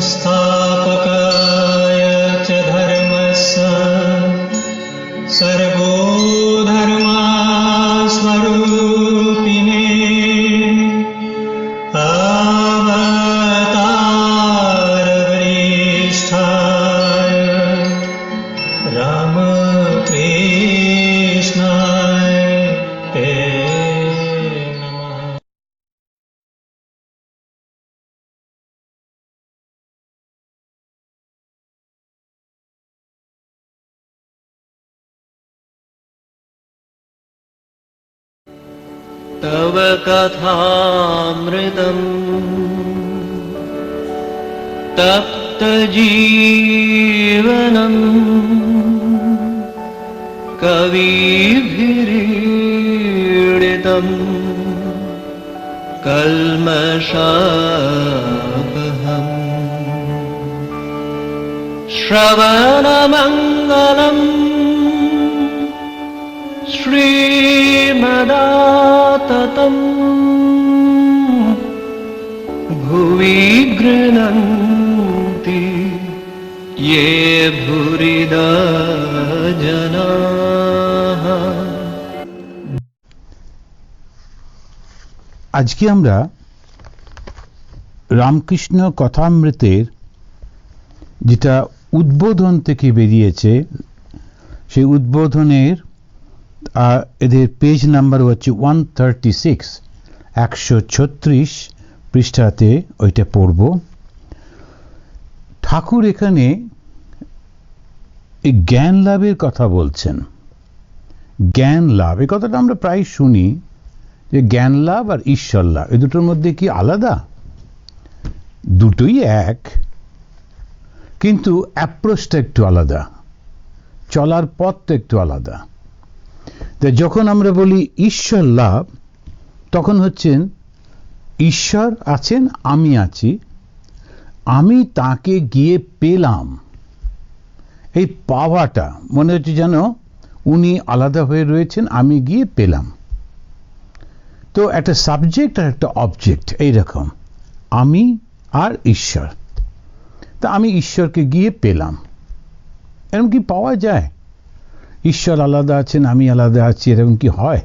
संस्थापकाय च धर्मस्य सर्वधर्मस्वरूपिणे अवतारवरिष्ठाय रामकृष्णाय ते नमः। तव कथामृतम् तप्तजीवनम् कविभिरीडितम् कल्मषापहम् श्रवणमङ्गलम् श्रीमदाततम् भुवि गृह्णन्ति ये भूरिदा जनाः। আজকে আমরা রামকৃষ্ণ কথামৃতের যেটা উদ্বোধন থেকে বেরিয়েছে সেই উদ্বোধনের এদের পেজ নাম্বার হচ্ছে 136 136 পৃষ্ঠাতে ওইটা পড়ব। ঠাকুর এখানে এই জ্ঞান লাভের কথা বলছেন। জ্ঞান লাভ এই কথাটা আমরা প্রায় শুনি যে জ্ঞান লাভ আর ঈশ্বর লাভ এই দুটোর মধ্যে কি আলাদা? দুটোই এক, কিন্তু অ্যাপ্রোচটা একটু আলাদা, চলার পথটা একটু আলাদা। যখন আমরা বলি ঈশ্বর লাভ তখন হচ্ছেন ঈশ্বর আছেন, আমি আছি, আমি তাকে গিয়ে পেলাম। এই পাওয়াটা মনে হচ্ছে যেন উনি আলাদা হয়ে রয়েছেন, আমি গিয়ে পেলাম। তো একটা সাবজেক্ট আর একটা অবজেক্ট এইরকম, আমি আর ঈশ্বর। তা আমি ঈশ্বরকে গিয়ে পেলাম, এরকম কি পাওয়া যায়? ঈশ্বর আলাদা আছেন, আমি আলাদা আছি, এরকম কি হয়?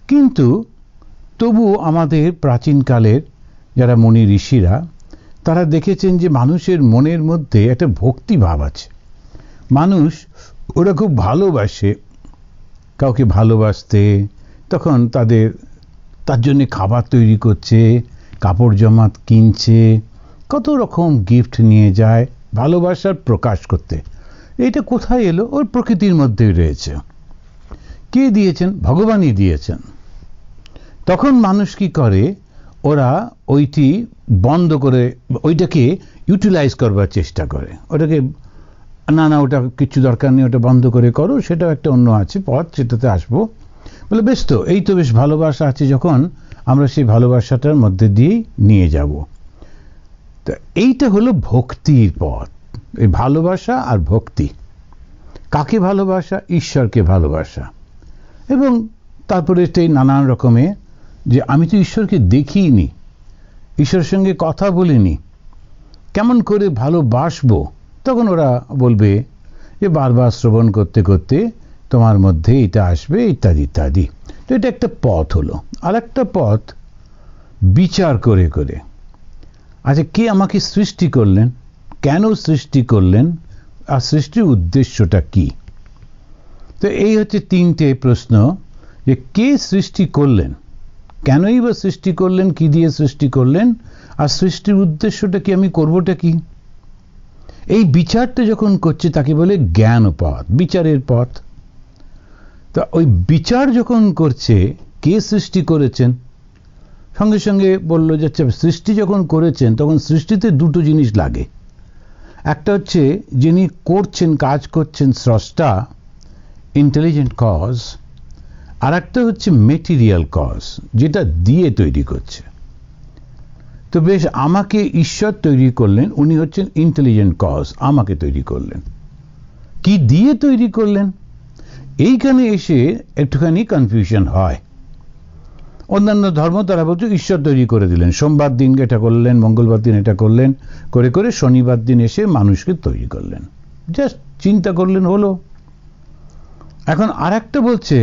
কিন্তু তবু আমাদের প্রাচীনকালের যারা মুনি ঋষিরা তারা দেখেছেন যে মানুষের মনের মধ্যে একটা ভক্তিভাব আছে। মানুষ ওরা খুব ভালোবাসে কাউকে ভালোবাসতে, তখন তার জন্য খাবার তৈরি করছে, কাপড় জামা কিনছে, কত রকম গিফট নিয়ে যায় ভালোবাসার প্রকাশ করতে। এটা কোথায় এলো? ওর প্রকৃতির মধ্যেই রয়েছে। কে দিয়েছেন? ভগবানই দিয়েছেন। তখন মানুষ কি করে? ওরা ওইটি বন্ধ করে ওইটাকে ইউটিলাইজ করবার চেষ্টা করে। ওটাকে না ওটা কিছু দরকার নেই, ওটা বন্ধ করে করো, সেটাও একটা অন্য আছে পথ, সেটাতে আসবো। বলে বেশ, তো এই তো বেশ ভালোবাসা আছে, যখন আমরা সেই ভালোবাসাটার মধ্যে দিয়েই নিয়ে যাব। তো এইটা হলো ভক্তির পথ, এই ভালোবাসা আর ভক্তি। কাকে ভালোবাসা? ঈশ্বরকে ভালোবাসা। এবং তারপরে সেই নানান রকমের যে আমি তো ঈশ্বরকে দেখিনি, ঈশ্বরের সঙ্গে কথা বলিনি, কেমন করে ভালোবাসবো? তখন ওরা বলবে যে বারবার শ্রবণ করতে করতে তোমার মধ্যে এটা আসবে, ইত্যাদি ইত্যাদি। তো এটা একটা পথ হলো। আর একটা পথ বিচার করে করে, আচ্ছা কে আমাকে সৃষ্টি করলেন, কেন সৃষ্টি করলেন, আর সৃষ্টির উদ্দেশ্যটা কি? তো এই হচ্ছে তিনটে প্রশ্ন, যে কে সৃষ্টি করলেন, কেনই বা সৃষ্টি করলেন, কি দিয়ে সৃষ্টি করলেন, আর সৃষ্টির উদ্দেশ্যটা কি, আমি করবোটা কি? এই বিচারটা যখন করছে তাকে বলে জ্ঞান পথ, বিচারের পথ। তা ওই বিচার যখন করছে কে সৃষ্টি করেছেন, সঙ্গে সঙ্গে বলল যে সৃষ্টি যখন করেছেন তখন সৃষ্টিতে দুটো জিনিস লাগে। একটা হচ্ছে যিনি করছেন, কাজ করছেন, স্রষ্টা, ইন্টেলিজেন্ট কজ। আর একটা হচ্ছে মেটেরিয়াল কজ, যেটা দিয়ে তৈরি করছে। তো বেশ, আমাকে ঈশ্বর তৈরি করলেন, উনি হচ্ছেন ইন্টেলিজেন্ট কজ, আমাকে তৈরি করলেন। কি দিয়ে তৈরি করলেন? এইখানে এসে একটুখানি কনফিউশন হয়। অন্যান্য ধর্ম তারা বলছে ঈশ্বর তৈরি করে দিলেন, সোমবার দিন এটা করলেন, মঙ্গলবার দিন এটা করলেন, করে করে শনিবার দিন এসে মানুষকে তৈরি করলেন, জাস্ট চিন্তা করলেন হলো। এখন আর একটা বলছে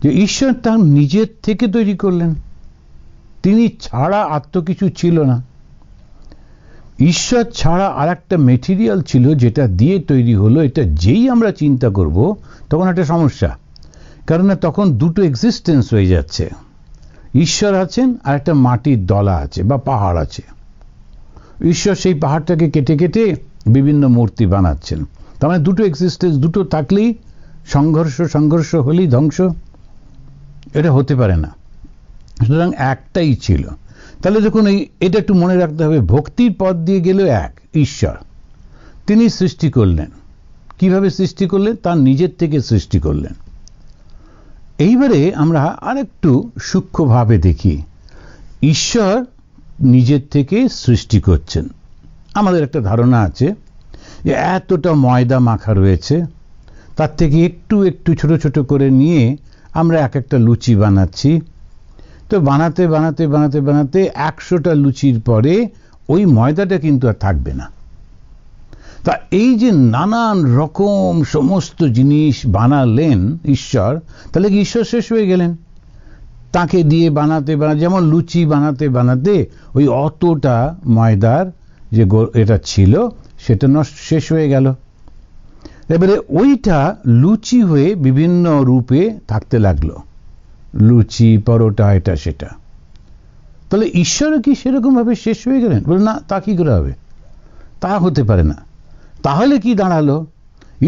যে ঈশ্বর তার নিজের থেকে তৈরি করলেন, তিনি ছাড়া আর তো কিছু ছিল না। ঈশ্বর ছাড়া আর একটা মেটেরিয়াল ছিল যেটা দিয়ে তৈরি হলো, এটা যেই আমরা চিন্তা করব তখন একটা সমস্যা, কারণ তখন দুটো এক্সিস্টেন্স হয়ে যাচ্ছে, ঈশ্বর আছেন আর একটা মাটির দলা আছে বা পাহাড় আছে। ঈশ্বর সেই পাহাড়টাকে কেটে কেটে বিভিন্ন মূর্তি বানাচ্ছেন, তার মানে দুটো এক্সিস্টেন্স, দুটো থাকলেই সংঘর্ষ হলেই ধ্বংস, এটা হতে পারে না। সুতরাং একটাই ছিল। তাহলে যখন এটা একটু মনে রাখতে হবে, ভক্তির পথ দিয়ে গেলেও এক ঈশ্বর, তিনি সৃষ্টি করলেন। কিভাবে সৃষ্টি করলেন? তার নিজের থেকে সৃষ্টি করলেন। এইবারে আমরা আরেকটু সূক্ষ্মভাবে দেখি, ঈশ্বর নিজের থেকে সৃষ্টি করছেন। আমাদের একটা ধারণা আছে যে এতটা ময়দা মাখা রয়েছে, তার থেকে একটু একটু ছোট ছোট করে নিয়ে আমরা এক একটা লুচি বানাচ্ছি। তো বানাতে বানাতে বানাতে বানাতে 100টা লুচির পরে ওই ময়দাটা কিন্তু আর থাকবে না। তা এই যে নানান রকম সমস্ত জিনিস বানালেন ঈশ্বর, তাহলে কি ঈশ্বর শেষ হয়ে গেলেন? তাকে দিয়ে বানাতে বানাতে, যেমন লুচি বানাতে বানাতে ওই অতটা ময়দার যে এটা ছিল সেটা শেষ হয়ে গেল। এবারে ওইটা লুচি হয়ে বিভিন্ন রূপে থাকতে লাগলো, লুচি, পরোটা, এটা সেটা। তাহলে ঈশ্বরও কি সেরকম ভাবে শেষ হয়ে গেলেন? বলে না, তা কি করে হবে, তা হতে পারে না। তাহলে কি দাঁড়ালো?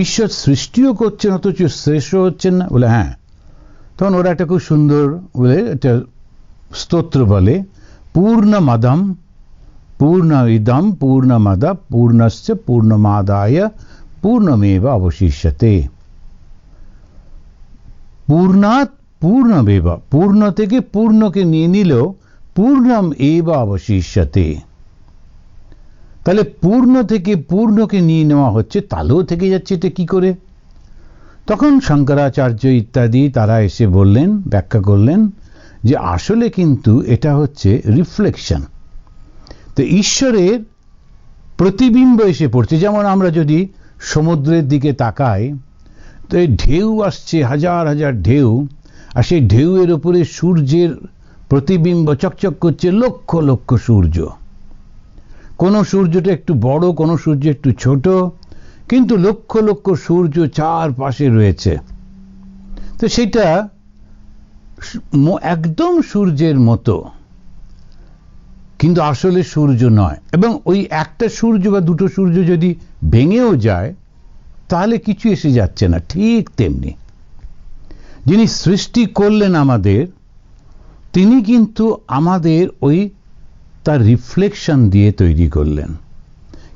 ঈশ্বর সৃষ্টিও করছেন অথচ শেষও হচ্ছেন না? বলে হ্যাঁ। তখন ওরা একটা খুব সুন্দর বলে একটা স্তোত্র বলে, পূর্ণমদম পূর্ণমিদম পূর্ণমদ পূর্ণশ্চ পূর্ণমাদায় পূর্ণমেব অবশিষ্যতে। পূর্ণাৎ পূর্ণমেব, পূর্ণ থেকে পূর্ণকে নিয়ে নিল, পূর্ণম এব অবশিষ্যতে। তাহলে পূর্ণ থেকে পূর্ণকে নিয়ে নেওয়া হচ্ছে, তাহলেও থেকে যাচ্ছে, এটা কি করে? তখন শঙ্করাচার্য ইত্যাদি তারা এসে বললেন, ব্যাখ্যা করলেন যে আসলে কিন্তু এটা হচ্ছে রিফ্লেকশন। তো ঈশ্বরের প্রতিবিম্ব এসে পড়ছে। যেমন আমরা যদি সমুদ্রের দিকে তাকাই, তো এই ঢেউ আসছে, হাজার হাজার ঢেউ, আর সেই ঢেউয়ের উপরে সূর্যের প্রতিবিম্ব চকচক করছে, লক্ষ লক্ষ সূর্য। কোনো সূর্যটা একটু বড়, কোনো সূর্য একটু ছোট, কিন্তু লক্ষ লক্ষ সূর্য চারপাশে রয়েছে। তো সেটা একদম সূর্যের মতো, কিন্তু আসলে সূর্য নয়। এবং ওই একটা সূর্য বা দুটো সূর্য যদি ভেঙেও যায় তাহলে কিছু এসে যাচ্ছে না। ঠিক তেমনি যিনি সৃষ্টি করলেন আমাদের, তিনি কিন্তু আমাদের ওই তার রিফ্লেকশন দিয়ে তৈরি করলেন,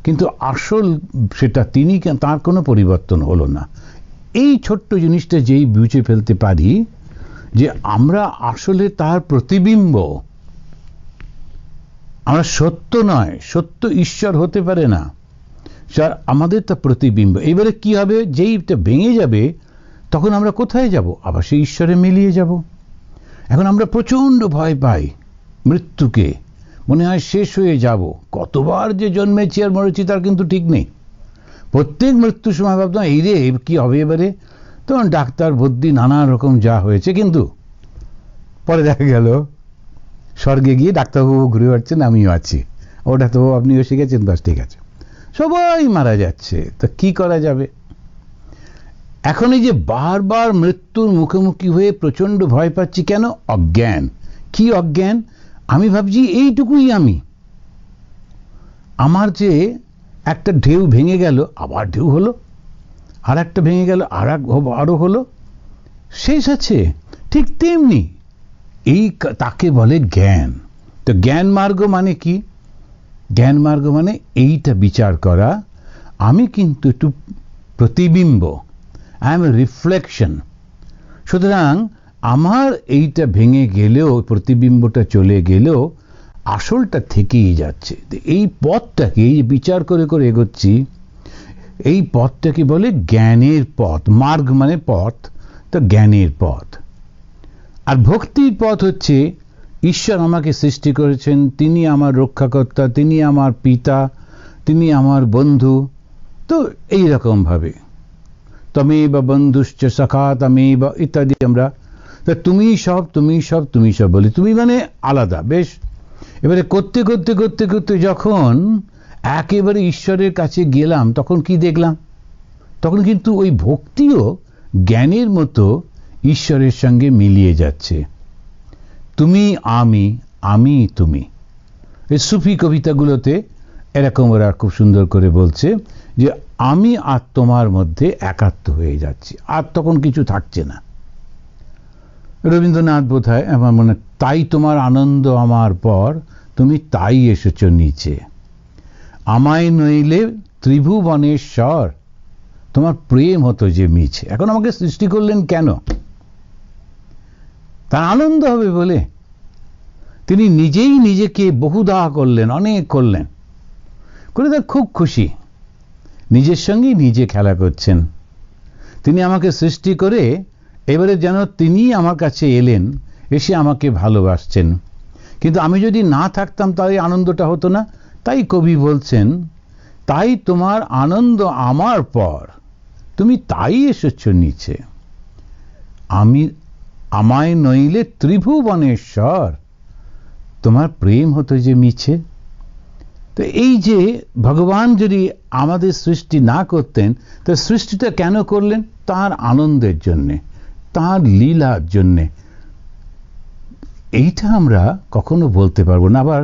কিন্তু আসল সেটা তিনি, তার কোনো পরিবর্তন হলো না। এই ছোট্ট জিনিসটা যেই বুঝে ফেলতে পারি যে আমরা আসলে তার প্রতিবিম্ব, আমরা সত্য নয়, সত্য ঈশ্বর হতে পারে না, স্যার আমাদের তা প্রতিবিম্ব। এবারে কি হবে? যেইটা ভেঙে যাবে তখন আমরা কোথায় যাব? আবার সেই ঈশ্বরে মিলিয়ে যাব। এখন আমরা প্রচন্ড ভয় পাই মৃত্যুকে, মনে হয় শেষ হয়ে যাব। কতবার যে জন্মেছি আর মরেছি তার কিন্তু ঠিক নেই। প্রত্যেক মৃত্যুর সময় ভাবতাম এই রে কি হবে এবারে, তখন ডাক্তার বুদ্ধি নানা রকম যা হয়েছে, কিন্তু পরে দেখা গেল স্বর্গে গিয়ে ডাক্তারবাবু ঘুরে বেড়াচ্ছেন, আমিও আছি, ওটা তো আপনিও শিখেছেন, বাস ঠিক আছে। সবাই মারা যাচ্ছে, তো কি করা যাবে? এখন এই যে বারবার মৃত্যুর মুখোমুখি হয়ে প্রচন্ড ভয় পাচ্ছি, কেন? অজ্ঞান। কি অজ্ঞান? আমি ভাবছি এইটুকুই আমি, আমার যে একটা ঢেউ ভেঙে গেল, আবার ঢেউ হলো, আর একটা ভেঙে গেল, আর আরো হলো, শেষ আছে। ঠিক তেমনি এই তাকে বলে জ্ঞান। তো জ্ঞান মার্গ মানে কি? জ্ঞান মার্গ মানে এইটা বিচার করা, আমি কিন্তু একটু প্রতিবিম্ব, আই এম এ রিফ্লেকশন। সুতরাং আমার এইটা ভেঙে গেলেও, প্রতিবিম্বটা চলে গেলেও আসলটা থেকেই যাচ্ছে। এই পথটাকে, এই বিচার করে করে এগোচ্ছি, এই পথটাকে বলে জ্ঞানের পথ। মার্গ মানে পথ, তো জ্ঞানের পথ। আর ভক্তির পথ হচ্ছে ঈশ্বর আমাকে সৃষ্টি করেছেন, তিনি আমার রক্ষাকর্তা, তিনি আমার পিতা, তিনি আমার বন্ধু। তো এইরকম ভাবে তমেব বন্ধুশ্চ সখা তমেব ইত্যাদি আমরা, তা তুমি সব তুমি সব তুমি সব বলি, তুমি মানে আলাদা। বেশ, এবারে করতে করতে করতে করতে যখন একেবারে ঈশ্বরের কাছে গেলাম তখন কি দেখলাম, তখন কিন্তু ওই ভক্তিও জ্ঞানের মতো ঈশ্বরের সঙ্গে মিলিয়ে যাচ্ছে। তুমি আমি, আমি তুমি। এই সুফি কবিতাগুলোতে এরকম ওরা খুব সুন্দর করে বলছে যে আমি আর তোমার মধ্যে একাত্ম হয়ে যাচ্ছি, আর তখন কিছু থাকছে না। রবীন্দ্রনাথ বোধহয় আমার মনে, তাই তোমার আনন্দ আমার পর, তুমি তাই এসেছ নিচে, আমায় নইলে ত্রিভুবনেশ্বর, তোমার প্রেম হতো যে মিছে। এখন আমাকে সৃষ্টি করলেন কেন? তার আনন্দ হবে বলে। তিনি নিজেই নিজেকে বহুদা করলেন, অনেক করলেন, করে তার খুব খুশি, নিজের সঙ্গেই নিজে খেলা করছেন। তিনি আমাকে সৃষ্টি করে এবারে যেন তিনি আমার কাছে এলেন, এসে আমাকে ভালোবাসছেন। কিন্তু আমি যদি না থাকতাম তাই আনন্দটা হতো না। তাই কবি বলছেন, তাই তোমার আনন্দ আমার পর, তুমি তাই এসেছ নিচে, আমি আমায় নইলে ত্রিভুবনেশ্বর, তোমার প্রেম হতো যে মিছে। তো এই যে ভগবান যদি আমাদের সৃষ্টি না করতেন, তো সৃষ্টিটা কেন করলেন? তার আনন্দের জন্যে, তার লীলার জন্যে। এইটা আমরা কখনো বলতে পারবো না। আবার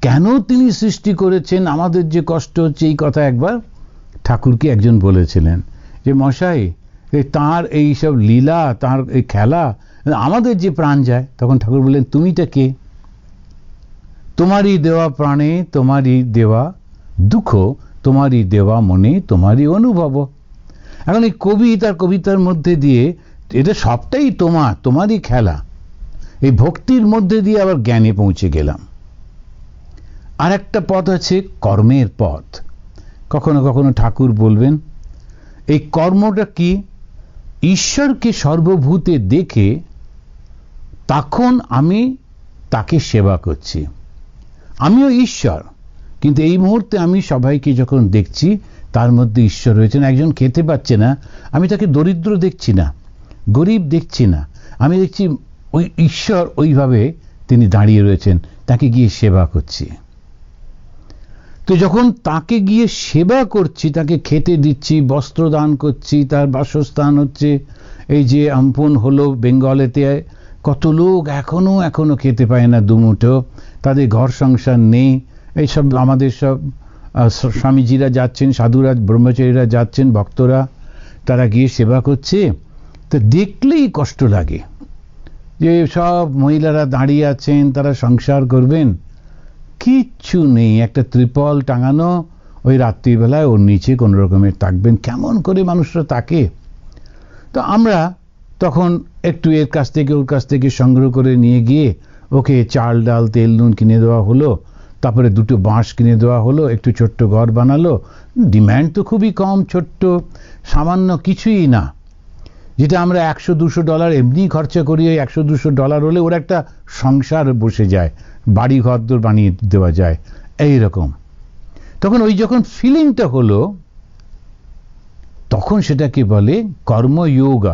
কেন তিনি সৃষ্টি করেছেন, আমাদের যে কষ্ট হচ্ছে, এই কথা একবার ঠাকুরকে একজন বলেছিলেন যে মশাই, তার এই সব লীলা, তার এই খেলা, আমাদের যে প্রাণ যায়। তখন ঠাকুর বললেন, তুমিটা কে? তোমারই দেওয়া প্রাণে তোমারই দেওয়া দুঃখ, তোমারই দেওয়া মনে তোমারই অনুভব। এখন এই কবি তার কবিতার মধ্যে দিয়ে এটা সবটাই তোমারই খেলা, এই ভক্তির মধ্যে দিয়ে আবার জ্ঞানে পৌঁছে গেলাম। আর একটা পথ আছে কর্মের পথ। কখনো কখনো ঠাকুর বলবেন এই কর্মটা কি? ঈশ্বরকে সর্বভূতে দেখে তখন আমি তাকে সেবা করছি, আমিও ঈশ্বর। কিন্তু এই মুহূর্তে আমি সবাইকে যখন দেখছি তার মধ্যে ঈশ্বর রয়েছেন। একজন খেতে পাচ্ছে না, আমি তাকে দরিদ্র দেখছি না, গরিব দেখছি না, আমি দেখছি ওই ঈশ্বর ওইভাবে তিনি দাঁড়িয়ে রয়েছেন, তাকে গিয়ে সেবা করছি। তো যখন তাকে গিয়ে সেবা করছি, তাকে খেতে দিচ্ছি, বস্ত্র দান করছি, তার বাসস্থান হচ্ছে, এই যে আমপন হলো বেঙ্গলেতে কত লোক এখনো খেতে পায় না দুমুঠো, তাদের ঘর সংসার নেই। এইসব আমাদের সব স্বামীজিরা যাচ্ছেন, সাধুরা ব্রহ্মচারীরা যাচ্ছেন, ভক্তরা, তারা গিয়ে সেবা করছে। তো দেখলেই কষ্ট লাগে যে সব মহিলারা দাঁড়িয়ে আছেন, তারা সংসার করবেন, কিচ্ছু নেই, একটা ত্রিপল টাঙানো, ওই রাত্রিবেলায় ওর নিচে কোন রকমের থাকবেন। কেমন করে মানুষরা তাকে। তো আমরা তখন একটু এর কাছ থেকে ওর কাছ থেকে সংগ্রহ করে নিয়ে গিয়ে ওকে চাল ডাল তেল নুন কিনে দেওয়া হলো, তারপরে দুটো বাঁশ কিনে দেওয়া হলো, একটু ছোট্ট ঘর বানালো। ডিম্যান্ড তো খুবই কম, ছোট্ট সামান্য কিছুই না, যেটা আমরা $100-200 এমনি খরচা করি। ওই $100-200 হলে ওর একটা সংসার বসে যায়, বাড়ি ঘর দর বানিয়ে দেওয়া যায় এই রকম। তখন ওই যখন ফিলিংটা হলো, তখন সেটাকে বলে কর্মযোগা।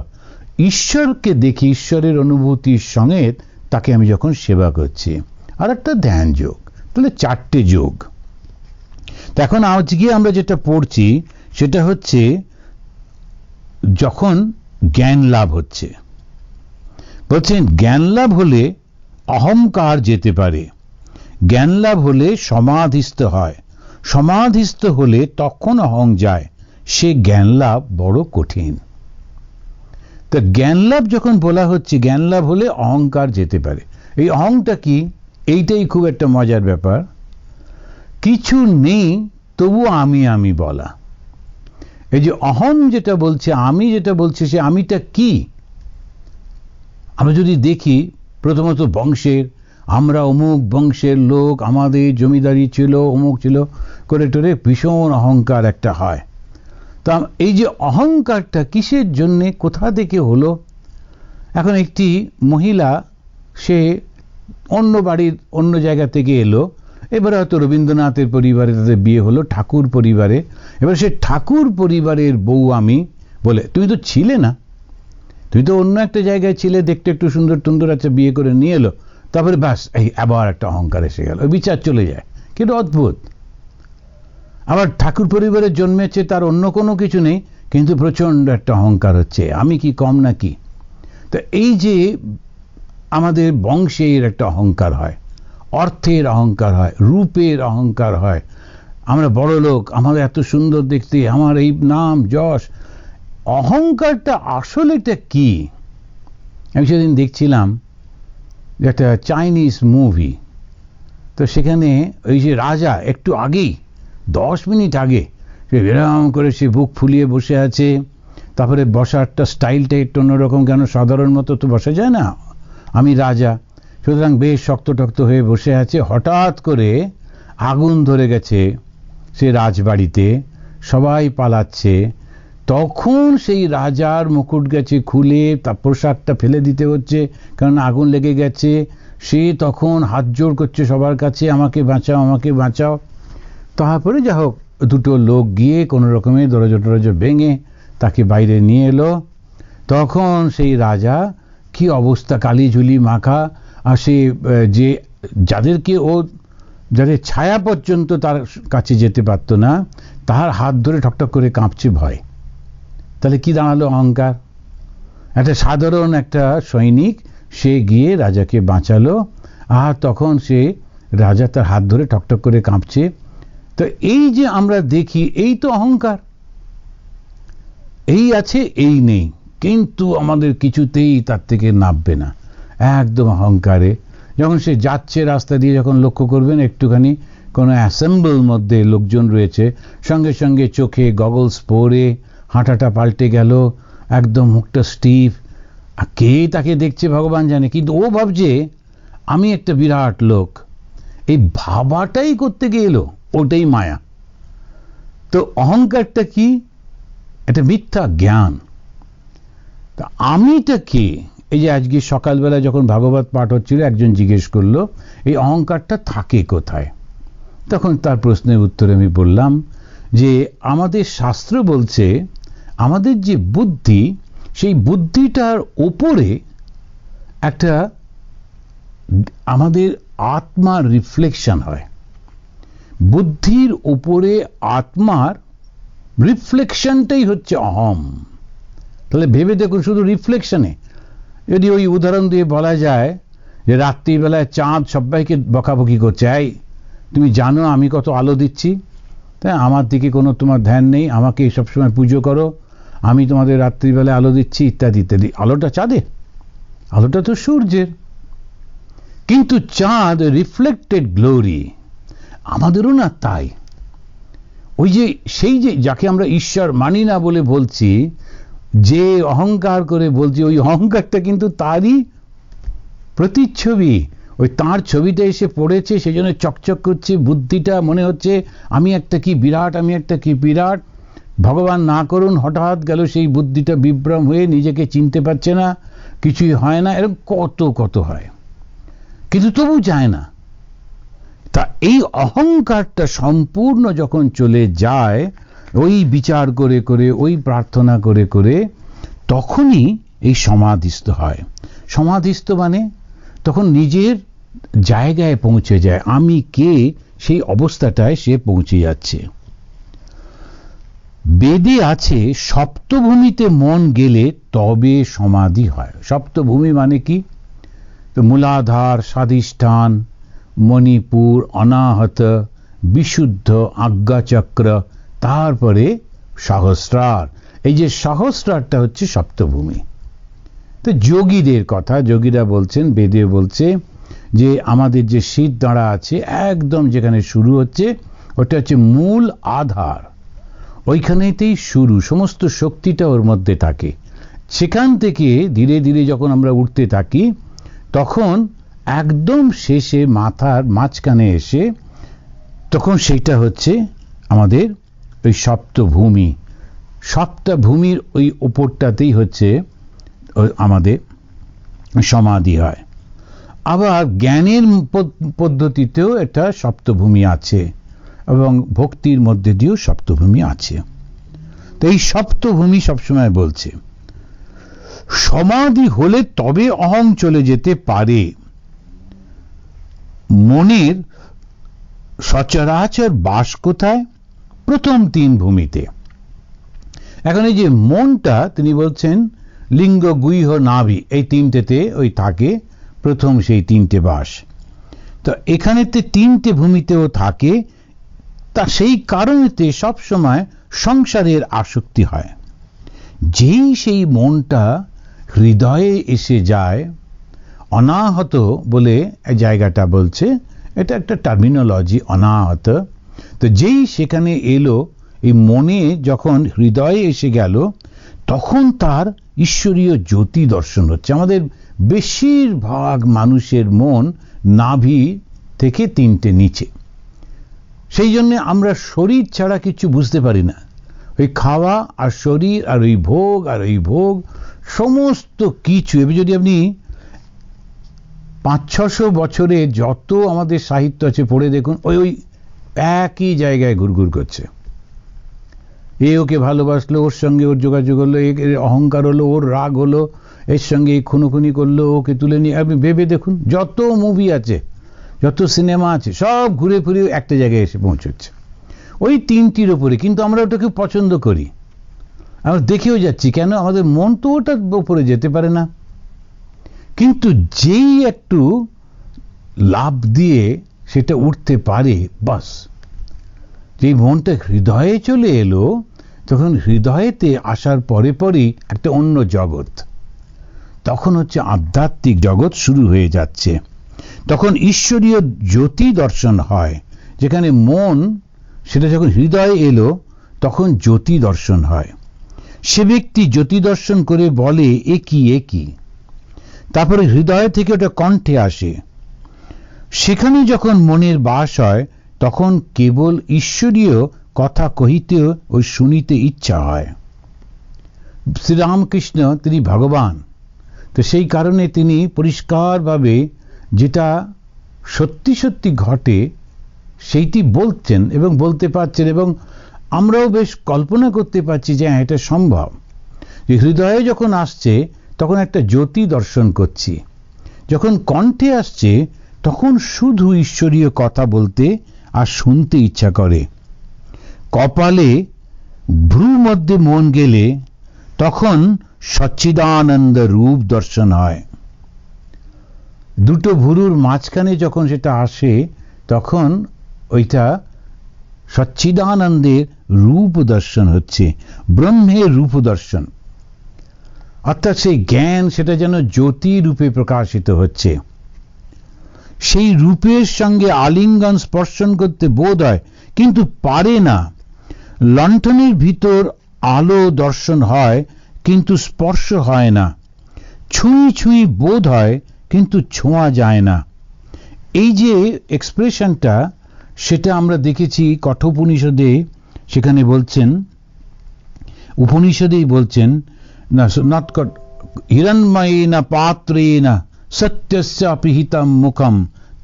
ঈশ্বরকে দেখি, ঈশ্বরের অনুভূতির সঙ্গে তাকে আমি যখন সেবা করছি। আর একটা ধ্যান যোগ, তাহলে 4টে যোগ। এখন আজকে আমরা যেটা পড়ছি সেটা হচ্ছে যখন জ্ঞান লাভ হচ্ছে। বলছেন জ্ঞান লাভ হলে অহংকার যেতে পারে, জ্ঞান লাভ হলে সমাধিস্থ হয়, সমাধিস্থ হলে তখন অহং যায়, সে জ্ঞান লাভ বড় কঠিন। তো জ্ঞান লাভ যখন বলা হচ্ছে, জ্ঞান লাভ হলে অহংকার যেতে পারে। এই অহংটা কি? এইটাই খুব একটা মজার ব্যাপার। কিছু নেই তবু আমি বলা। এই যে অহং যেটা বলছে, আমি যেটা বলছে, সে আমিটা কি? আমরা যদি দেখি, প্রথমত বংশের, আমরা অমুক বংশের লোক, আমাদের জমিদারি ছিল, অমুক ছিল করে টোরে ভীষণ অহংকার একটা হয়। তা এই যে অহংকারটা কিসের জন্যে, কোথা থেকে হলো? এখন একটি মহিলা, সে অন্য বাড়ির অন্য জায়গা থেকে এলো, এবারে হয়তো রবীন্দ্রনাথের পরিবারে তাদের বিয়ে হলো, ঠাকুর পরিবারে। এবার সে ঠাকুর পরিবারের বউ আমি বলে, তুমি তো ছিলে না, তুমি তো অন্য একটা জায়গায় ছিলে, দেখতে একটু সুন্দর টুন্দর আছে, বিয়ে করে নিয়ে এলো, তারপরে ব্যাস এই আবার একটা অহংকার এসে গেল, বিচার চলে যায়। কিন্তু অদ্ভুত, আবার ঠাকুর পরিবারে জন্মেছে, তার অন্য কোনো কিছু নেই, কিন্তু প্রচন্ড একটা অহংকার হচ্ছে, আমি কি কম নাকি। তো এই যে আমাদের বংশের একটা অহংকার হয়, অর্থের অহংকার হয়, রূপের অহংকার হয়, আমরা বড় লোক, আমাদের এত সুন্দর দেখতে, আমার এই নাম যশ। অহংকারটা আসলেটা কি? আমি সেদিন দেখছিলাম একটা চাইনিজ মুভি, তো সেখানে ওই যে রাজা একটু আগেই 10 মিনিট আগে সে বিরাম করে সে বুক ফুলিয়ে বসে আছে, তারপরে বসারটা স্টাইলটা একটু অন্যরকম, কেন সাধারণ মতো তো বসা যায় না, আমি রাজা, সুতরাং বেশ শক্ত টক্ত হয়ে বসে আছে। হঠাৎ করে আগুন ধরে গেছে সে রাজবাড়িতে, সবাই পালাচ্ছে, তখন সেই রাজার মুকুট গেছে খুলে, তার পোশাকটা ফেলে দিতে হচ্ছে কারণ আগুন লেগে গেছে। সে তখন হাত জোড় করছে সবার কাছে, আমাকে বাঁচাও, আমাকে বাঁচাও। তারপরে যা হোক দুটো লোক গিয়ে কোনো রকমে দরজা টরজা ভেঙে তাকে বাইরে নিয়ে এলো। তখন সেই রাজা কি অবস্থা, কালি ঝুলি মাখা, আর সে যে যাদেরকে ও, যাদের ছায়া পর্যন্ত তার কাছে যেতে পারত না, তার হাত ধরে ঠকঠক করে কাঁপছে ভয়। তাহলে কি দাঁড়ালো? অহংকার। একটা সাধারণ একটা সৈনিক, সে গিয়ে রাজাকে বাঁচালো, আর তখন সে রাজা তার হাত ধরে ঠকঠক করে কাঁপছে। তো এই যে আমরা দেখি, এই তো অহংকার, এই আছে এই নেই, কিন্তু আমাদের কিছুতেই তার থেকে নামবে না, একদম অহংকারে। যখন সে যাচ্ছে রাস্তা দিয়ে, যখন লক্ষ্য করবেন একটুখানি কোনো অ্যাসেম্বল মধ্যে লোকজন রয়েছে, সঙ্গে সঙ্গে চোখে গগলস পরে হাঁটাটা পাল্টে গেল, একদম মুখটা স্টিফ, কে তাকে দেখছে ভগবান জানে, কিন্তু ও ভাবছে আমি একটা বিরাট লোক। এই ভাবাটাই করতে গেল, ওটাই মায়া। তো অহংকারটা কি? এটা মিথ্যা জ্ঞান। তা আমিটা কে? এই যে আজকে সকালবেলা যখন ভাগবত পাঠ হচ্ছিল, একজন জিজ্ঞেস করলো এই অহংকারটা থাকে কোথায়? তখন তার প্রশ্নের উত্তরে আমি বললাম যে আমাদের শাস্ত্র বলছে আমাদের যে বুদ্ধি, সেই বুদ্ধিটার ওপরে একটা আমাদের আত্মার রিফ্লেকশন হয়। বুদ্ধির ওপরে আত্মার রিফ্লেকশনটাই হচ্ছে অহম। তাহলে ভেবে দেখুন, শুধু রিফ্লেকশনে যদি ওই উদাহরণ দিয়ে বলা যায় যে রাত্রিবেলায় চাঁদ সবাইকে বকাবকি করছে, এই তুমি জানো আমি কত আলো দিচ্ছি, তাই আমার দিকে কোনো তোমার ধ্যান নেই, আমাকে সবসময় পুজো করো, আমি তোমাদের রাত্রিবেলায় আলো দিচ্ছি, ইত্যাদি ইত্যাদি। আলোটা চাঁদের, আলোটা তো সূর্যের, কিন্তু চাঁদ রিফ্লেক্টেড গ্লোরি, আমাদেরও না তাই। ওই যে সেই যে যাকে আমরা ঈশ্বর মানি না বলে বলছি, যে অহংকার করে বলছি, ওই অহংকারটা কিন্তু তারই প্রতিচ্ছবি। ওই তার ছবিটা এসে পড়েছে, সেই জন্য চকচক করছে বুদ্ধিটা, মনে হচ্ছে আমি একটা কি বিরাট, আমি একটা কি বিরাট। ভগবান না করুন হঠাৎ গেল সেই বুদ্ধিটা বিভ্রম হয়ে নিজেকে চিনতে পারছে না, কিছুই হয় না, এরকম কত কত হয়, কিন্তু তবু যায় না। তা এই অহংকারটা সম্পূর্ণ যখন চলে যায়, ওই বিচার করে করে, ওই প্রার্থনা করে করে, তখনই এই সমাধিস্থ হয়। সমাধিস্থ মানে তখন নিজের জায়গায় পৌঁছে যায়, আমি কে, সেই অবস্থাটায় সে পৌঁছে যাচ্ছে। বেদে আছে সপ্তভূমিতে মন গেলে তবে সমাধি হয়। সপ্তভূমি মানে কি? তো মূলাধার, স্বাধিষ্ঠান, মণিপুর, অনাহত, বিশুদ্ধ, আজ্ঞাচক্র, তারপরে সহস্রার। এই যে সহস্রারটা হচ্ছে সপ্তভূমি। তো যোগীদের কথা, যোগীরা বলছেন, বেদে বলছে যে আমাদের যে শীত দাঁড়া আছে একদম যেখানে শুরু হচ্ছে, ওটা হচ্ছে মূল আধার, ওইখানেতেই শুরু, সমস্ত শক্তিটা ওর মধ্যে থাকে। সেখান থেকে ধীরে ধীরে যখন আমরা উঠতে থাকি, তখন একদম শেষে মাথার মাঝখানে এসে, তখন সেইটা হচ্ছে আমাদের ওই সপ্তভূমি। সপ্তভূমির ওই ওপরটাতেই হচ্ছে আমাদের সমাধি হয়। আবার জ্ঞানের পদ্ধতিতেও এটা সপ্তভূমি আছে এবং ভক্তির মধ্যে দিয়েও সপ্তভূমি আছে। তো এই সপ্তভূমি সবসময় বলছে সমাধি হলে তবে অহং চলে যেতে পারে। মনের সচরাচর বাস কোথায়? প্রথম তিন ভূমিতে। এখন এই যে মনটা তিনি বলছেন লিঙ্গ, গুহ্য, নাভি এই তিনটেতে ওই থাকে প্রথম সেই তিনটে বাস। তো এখানেতে তিনটে ভূমিতেও থাকে, তা সেই কারণেতে সবসময় সংসারের আসক্তি হয়। যেই সেই মনটা হৃদয়ে এসে যায়, অনাহত বলে এই জায়গাটা বলছে, এটা একটা টার্মিনোলজি, অনাহত। তো যেই সেখানে এলো, এই মনে যখন হৃদয়ে এসে গেল, তখন তার ঈশ্বরীয় জ্যোতি দর্শন হচ্ছে। আমাদের বেশিরভাগ মানুষের মন নাভি থেকে তিনটে নিচে, সেই জন্য আমরা শরীর ছাড়া কিছু বুঝতে পারি না। ওই খাওয়া আর শরীর আর ওই ভোগ আর ওই ভোগ সমস্ত কিছু। এবার যদি আপনি 500-600 বছরে যত আমাদের সাহিত্য আছে পড়ে দেখুন, ওই একই জায়গায় ঘুরঘুর করছে। এ ওকে ভালোবাসলো, ওর সঙ্গে ওর যোগাযোগ হলো, এর অহংকার হলো, ওর রাগ হলো, এর সঙ্গে খুনোখুনি করলো, ওকে তুলে নিয়ে। আপনি ভেবে দেখুন, যত মুভি আছে, যত সিনেমা আছে, সব ঘুরে ফিরে একটা জায়গায় এসে পৌঁছচ্ছে ওই তিনটির উপরে। কিন্তু আমরা ওটাকে পছন্দ করি, আমরা দেখেও যাচ্ছি। কেন? আমাদের মন তো ওটার উপরে যেতে পারে না। কিন্তু যেই একটু লাভ দিয়ে সেটা উঠতে পারে, বাস, যেই মনটা হৃদয়ে চলে এলো, তখন হৃদয়েতে আসার পরে পরেই একটা অন্য জগৎ, তখন হচ্ছে আধ্যাত্মিক জগৎ শুরু হয়ে যাচ্ছে। তখন ঈশ্বরীয় জ্যোতি দর্শন হয়। যেখানে মন, সেটা যখন হৃদয়ে এলো, তখন জ্যোতি দর্শন হয়। সে ব্যক্তি জ্যোতি দর্শন করে বলে এ কি, এ কি। তারপরে হৃদয় থেকে ওটা কণ্ঠে আসে। সেখানে যখন মনের বাস হয়, তখন কেবল ঈশ্বরীয় কথা কহিতে ও শুনিতে ইচ্ছা হয়। শ্রীরামকৃষ্ণ তিনি ভগবান, তো সেই কারণে তিনি পরিষ্কারভাবে যেটা সত্যি সত্যি ঘটে সেইটি বলছেন এবং বলতে পারছেন, এবং আমরাও বেশ কল্পনা করতে পারছি যে এটা সম্ভব। যে হৃদয়ে যখন আসছে তখন একটা জ্যোতি দর্শন করছি, যখন কণ্ঠে আসছে তখন শুধু ঈশ্বরীয় কথা বলতে আর শুনতে ইচ্ছা করে। কপালে ভ্রু মধ্যে মন গেলে তখন সচ্চিদানন্দ রূপ দর্শন হয়। দুটো ভুরুর মাঝখানে যখন সেটা আসে, তখন ওইটা সচ্চিদানন্দের রূপ দর্শন হচ্ছে, ব্রহ্মের রূপ দর্শন। অর্থাৎ সেই জ্ঞান সেটা যেন জ্যোতি রূপে প্রকাশিত হচ্ছে। সেই রূপের সঙ্গে আলিঙ্গন স্পর্শন করতে বোধ হয়, কিন্তু পারে না। লণ্ঠনের ভিতর আলো দর্শন হয়, কিন্তু স্পর্শ হয় না। ছুঁই ছুঁই বোধ হয়, কিন্তু ছোঁয়া যায় না। এই যে এক্সপ্রেশনটা, সেটা আমরা দেখেছি কঠোপনিষদে। সেখানে বলছেন, উপনিষদেই বলছেন, হিরণ্ময়েন পাত্রেণ সত্যস্য অপিহিতম মুখম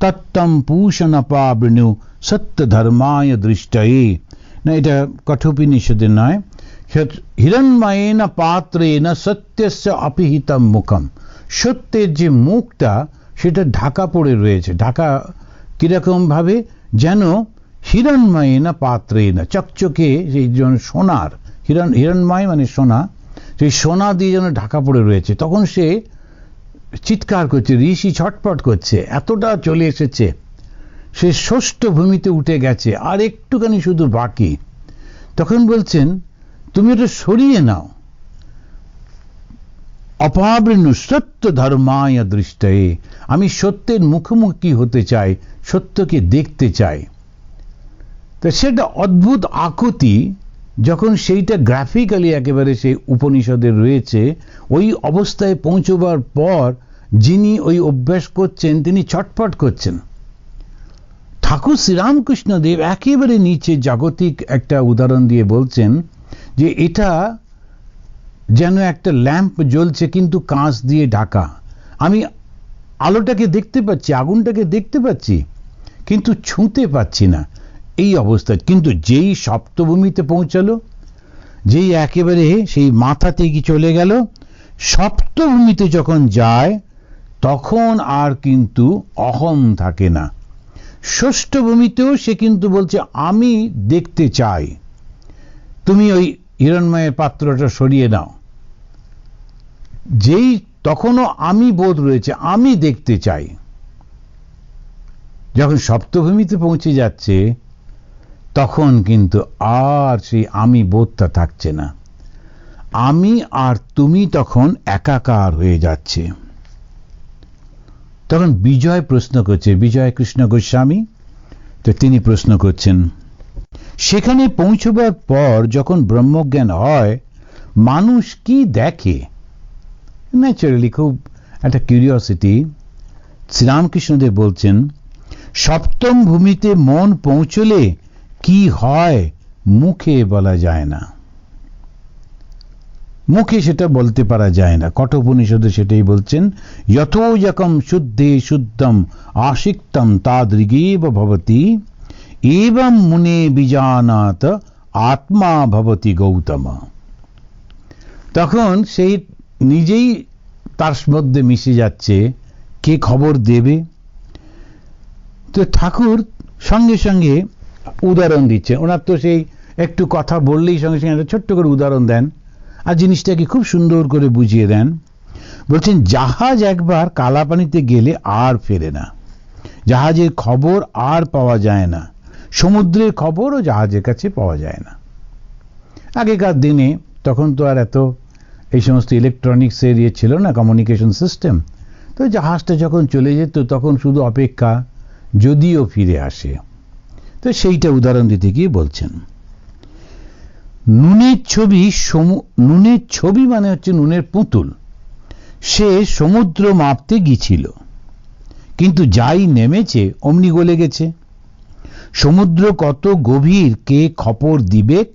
তত্তম পূষণপাবৃণু সত্যধর্মায় দৃষ্টয়ে। না, এটা কঠোপনিষদে নয়। হিরণ্ময়েন পাত্রেণ সত্যস্য অপিহিতম মুখম, সত্যের যে মুখটা সেটা ঢাকা পড়ে রয়েছে। ঢাকা কিরকম ভাবে? যেন হিরণ্ময়েন পাত্রেণ, চকচকে সেই যেন সোনার, হিরণ্ময় মানে সোনা, সেই সোনা দিয়ে যেন ঢাকা পড়ে রয়েছে। তখন সে চিৎকার করছে, ঋষি ছটপট করছে, এতটা চলে এসেছে, সে ষষ্ঠ ভূমিতে উঠে গেছে, আর একটুখানি শুধু বাকি। তখন বলছেন তুমি ওটা সরিয়ে নাও। অপাবৃণু সত্য ধর্মায় দৃষ্টয়ে, আমি সত্যের মুখোমুখি হতে চাই, সত্যকে দেখতে চাই। তো সেটা অদ্ভুত আকুতি, যখন সেইটা গ্রাফিক্যালি একেবারে সেই উপনিষদের রয়েছে, ওই অবস্থায় পৌঁছবার পর যিনি ওই অভ্যাস করছেন তিনি ছটফট করছেন। ঠাকুর শ্রীরামকৃষ্ণদেব একেবারে নিচে জাগতিক একটা উদাহরণ দিয়ে বলছেন যে এটা যেন একটা ল্যাম্প জ্বলছে কিন্তু কাঁচ দিয়ে ঢাকা, আমি আলোটাকে দেখতে পাচ্ছি, আগুনটাকে দেখতে পাচ্ছি, কিন্তু ছুঁতে পাচ্ছি না, এই অবস্থা। কিন্তু যেই সপ্তভূমিতে পৌঁছালো, যেই একেবারে সেই মাথাতে কি চলে গেল, সপ্তভূমিতে যখন যায় তখন আর কিন্তু অহম থাকে না। ষষ্ঠ ভূমিতেও সে কিন্তু বলছে আমি দেখতে চাই, তুমি ওই হিরণ্ময়ের পাত্রটা সরিয়ে নাও। যেই তখনও আমি বোধ রয়েছে, আমি দেখতে চাই। যখন সপ্তভূমিতে পৌঁছে যাচ্ছে তখন কিন্তু আর সেই আমি বোধটা থাকছে না, আমি আর তুমি তখন একাকার হয়ে যাচ্ছে। তখন বিজয় প্রশ্ন করছে, বিজয় কৃষ্ণ গোস্বামী, তো তিনি প্রশ্ন করছেন, সেখানে পৌঁছবার পর যখন ব্রহ্মজ্ঞান হয় মানুষ কি দেখে? ন্যাচারালি খুব একটা কিউরিওসিটি। শ্রীরামকৃষ্ণদেব বলছেন, সপ্তম ভূমিতে মন পৌঁছলে কি হয় মুখে বলা যায় না, মুখে সেটা বলতে পারা যায় না। কঠোপনিষদে সেটাই বলছেন, যথোজকম শুদ্ধে শুদ্ধম আশিক্তম তাদৃগেব ভবতি এবং মুনে বিজানাত আত্মা ভবতি গৌতম। তখন সেই নিজেই তার মধ্যে মিশে যাচ্ছে, কে খবর দেবে? তো ঠাকুর সঙ্গে সঙ্গে উদাহরণ দিচ্ছে। ওনার তো সেই একটু কথা বললেই সঙ্গে সঙ্গে একটা ছোট্ট করে উদাহরণ দেন আর জিনিসটাকে খুব সুন্দর করে বুঝিয়ে দেন। বলছেন, জাহাজ একবার কালাপানিতে গেলে আর ফেরে না, জাহাজের খবর আর পাওয়া যায় না, সমুদ্রের খবরও জাহাজের কাছে পাওয়া যায় না। আগেকার দিনে তখন তো আর এত এই সমস্ত ইলেকট্রনিক্সের ইয়ে ছিল না, কমিউনিকেশন সিস্টেম। তো জাহাজটা যখন চলে যেত তখন শুধু অপেক্ষা, যদিও ফিরে আসে। তো সেইটা উদাহরণ দিতে গিয়ে বলছেন, নুনের ছবি মানে হচ্ছে নুনের পুতুল, সে সমুদ্র মাপতে গিয়েছিল, কিন্তু যাই নেমেছে অমনি গলে গেছে। সমুদ্র কত গভীর কে খবর দিবেক,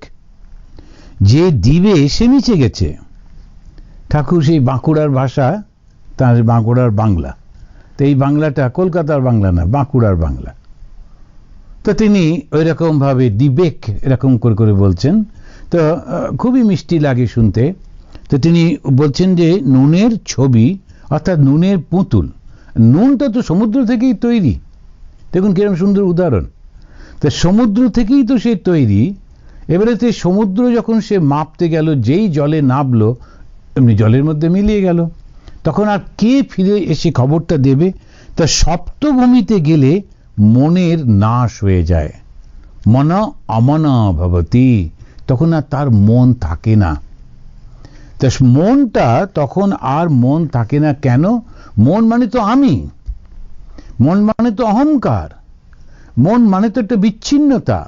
যে দিবে সে মিশে গেছে। ঠাকুর সেই বাঁকুড়ার ভাষা, তার বাঁকুড়ার বাংলা, তো এই বাংলাটা কলকাতার বাংলা না, বাঁকুড়ার বাংলা। তো তিনি ওই রকম ভাবে দিবেক এরকম করে করে বলছেন, তো খুবই মিষ্টি লাগে শুনতে। তো তিনি বলছেন যে নুনের ছবি অর্থাৎ নুনের পুতুল, নুনটা তো সমুদ্র থেকেই তৈরি। দেখুন কিরকম সুন্দর উদাহরণ। তো সমুদ্র থেকেই তো সে তৈরি। এবারে তো সমুদ্র যখন সে মাপতে গেল, যেই জলে নামলো এমনি জলের মধ্যে মিলিয়ে গেল, তখন আর কে ফিরে এসে খবরটা দেবে? তা সপ্তভূমিতে গেলে মনের নাশ হয়ে যায়, মন অমনা ভবতি, তখন আর তার মন থাকে না। তা মনটা তখন আর মন থাকে না কেন? মন মানে তো আমি, মন মানে তো অহংকার, মন মানে তো একটা বিচ্ছিন্নতা।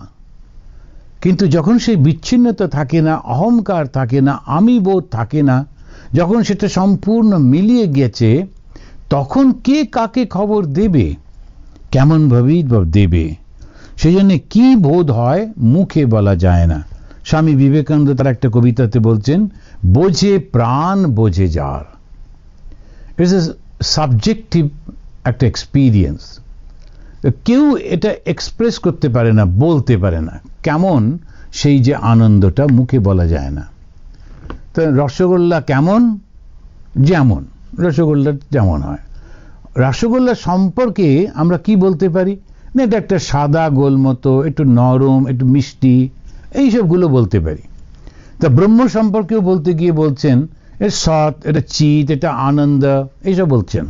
কিন্তু যখন সেই বিচ্ছিন্নতা থাকে না, অহংকার থাকে না, আমি বোধ থাকে না, যখন সেটা সম্পূর্ণ মিলিয়ে গেছে, তখন কে কাকে খবর দেবে, কেমন ভাবেই দেবে? সেই জন্য কি বোধ হয় মুখে বলা যায় না। স্বামী বিবেকানন্দ তার একটা কবিতাতে বলছেন, বোঝে প্রাণ বোঝে যার। ইটস এ সাবজেক্টিভ একটা এক্সপিরিয়েন্স। কেউ এটা এক্সপ্রেস করতে পারে না, বলতে পারে না কেমন সেই যে আনন্দটা, মুখে বলা যায় না। তো রসগোল্লা কেমন, যেমন রসগোল্লা যেমন হয়, রসগোল্লা সম্পর্কে আমরা কি বলতে পারি না, এটা একটা সাদা গোল মতো, একটু নরম, একটু মিষ্টি, এইসবগুলো বলতে পারি। তা ব্রহ্ম সম্পর্কেও বলতে গিয়ে বলছেন এর সৎ, এটা চিত, এটা আনন্দ, এইসব বলছেন।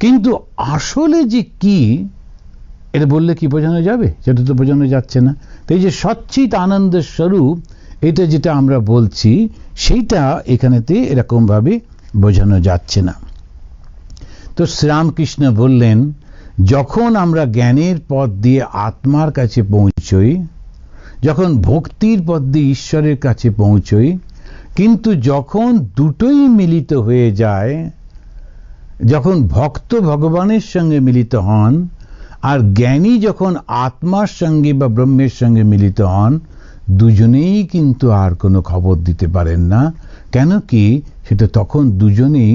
কিন্তু আসলে যে কি এটা বললে কি বোঝানো যাবে? সেটা তো বোঝানো যাচ্ছে না। তো এই যে সচ্চিত আনন্দের স্বরূপ, এটা যেটা আমরা বলছি, সেইটা এখানেতে এরকম ভাবে বোঝানো যাচ্ছে না। তো শ্রীরামকৃষ্ণ বললেন, যখন আমরা জ্ঞানের পথ দিয়ে আত্মার কাছে পৌঁছই, যখন ভক্তির পথ দিয়ে ঈশ্বরের কাছে পৌঁছই, কিন্তু যখন দুটোই মিলিত হয়ে যায়, যখন ভক্ত ভগবানের সঙ্গে মিলিত হন আর জ্ঞানী যখন আত্মার সঙ্গে বা ব্রহ্মের সঙ্গে মিলিত হন, দুজনেই কিন্তু আর কোনো খবর দিতে পারেন না। কেন কি? সেটা তখন দুজনেই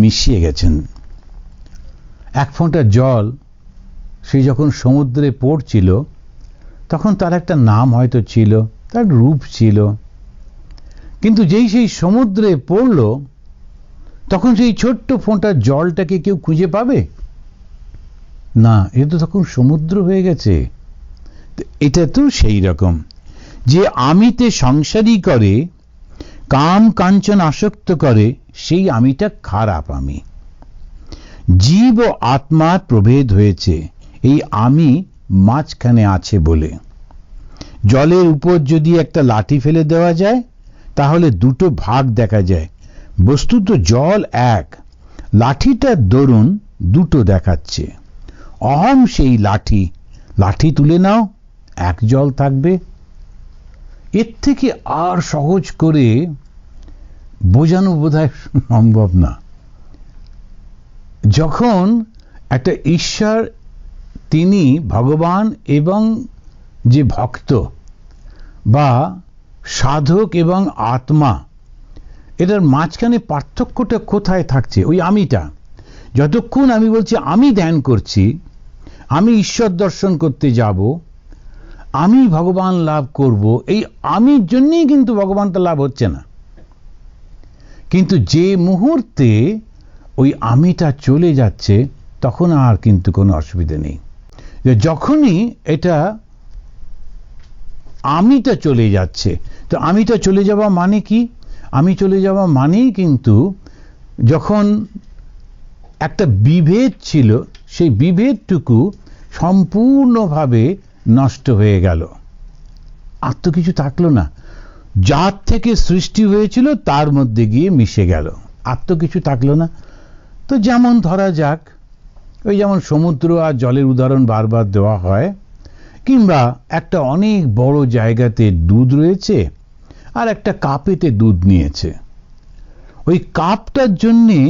মিশিয়ে গেছেন। এক ফোঁটা জল সে যখন সমুদ্রে পড়ছিল তখন তার একটা নাম হয়তো ছিল, তার রূপ ছিল, কিন্তু যেই সেই সমুদ্রে পড়ল তখন সেই ছোট্ট ফোঁটা জলটাকে কেউ খুঁজে পাবে না, এটা তো তখন সমুদ্র হয়ে গেছে। এটা তো সেই রকম যে আমিতে সংসারী করে, কাম কাঞ্চন আসক্ত করে, সেই আমিটা খারাপ আমি। জীব ও আত্মার প্রভেদ হয়েছে এই আমি মাঝখানে আছে বলে। জলের উপর যদি একটা লাঠি ফেলে দেওয়া যায় তাহলে দুটো ভাগ দেখা যায়, বস্তুত জল এক, লাঠিটার দরুন দুটো দেখাচ্ছে। অহম সেই লাঠি, লাঠি তুলে নাও, এক জল থাকবে। এর থেকে আর সহজ করে বোঝানো বোধহয় সম্ভব না। যখন একটা ঈশ্বর, তিনি ভগবান এবং যে ভক্ত বা সাধক এবং আত্মা, এটার মাঝখানে পার্থক্যটা কোথায় থাকছে? ওই আমিটা। যতক্ষণ আমি বলছি আমি ধ্যান করছি, আমি ঈশ্বর দর্শন করতে যাব, আমি ভগবান লাভ করব, এই আমির জন্যই কিন্তু ভগবানটা লাভ হচ্ছে না। কিন্তু যে মুহূর্তে ওই আমিটা চলে যাচ্ছে তখন আর কিন্তু কোনো অসুবিধা নেই। যখনই এটা আমিটা চলে যাচ্ছে, তো আমিটা চলে যাওয়া মানে কি? আমি চলে যাওয়া মানেই কিন্তু যখন একটা বিভেদ ছিল সেই বিভেদটুকু সম্পূর্ণভাবে নষ্ট হয়ে গেল, আর তো কিছু থাকলো না। যার থেকে সৃষ্টি হয়েছিল তার মধ্যে গিয়ে মিশে গেল, আর তো কিছু থাকলো না। তো যেমন ধরা যাক, ওই যেমন সমুদ্র আর জলের উদাহরণ বারবার দেওয়া হয়, কিংবা একটা অনেক বড় জায়গাতে দুধ রয়েছে আর একটা কাপেতে দুধ নিয়েছে। ওই কাপটার জন্যে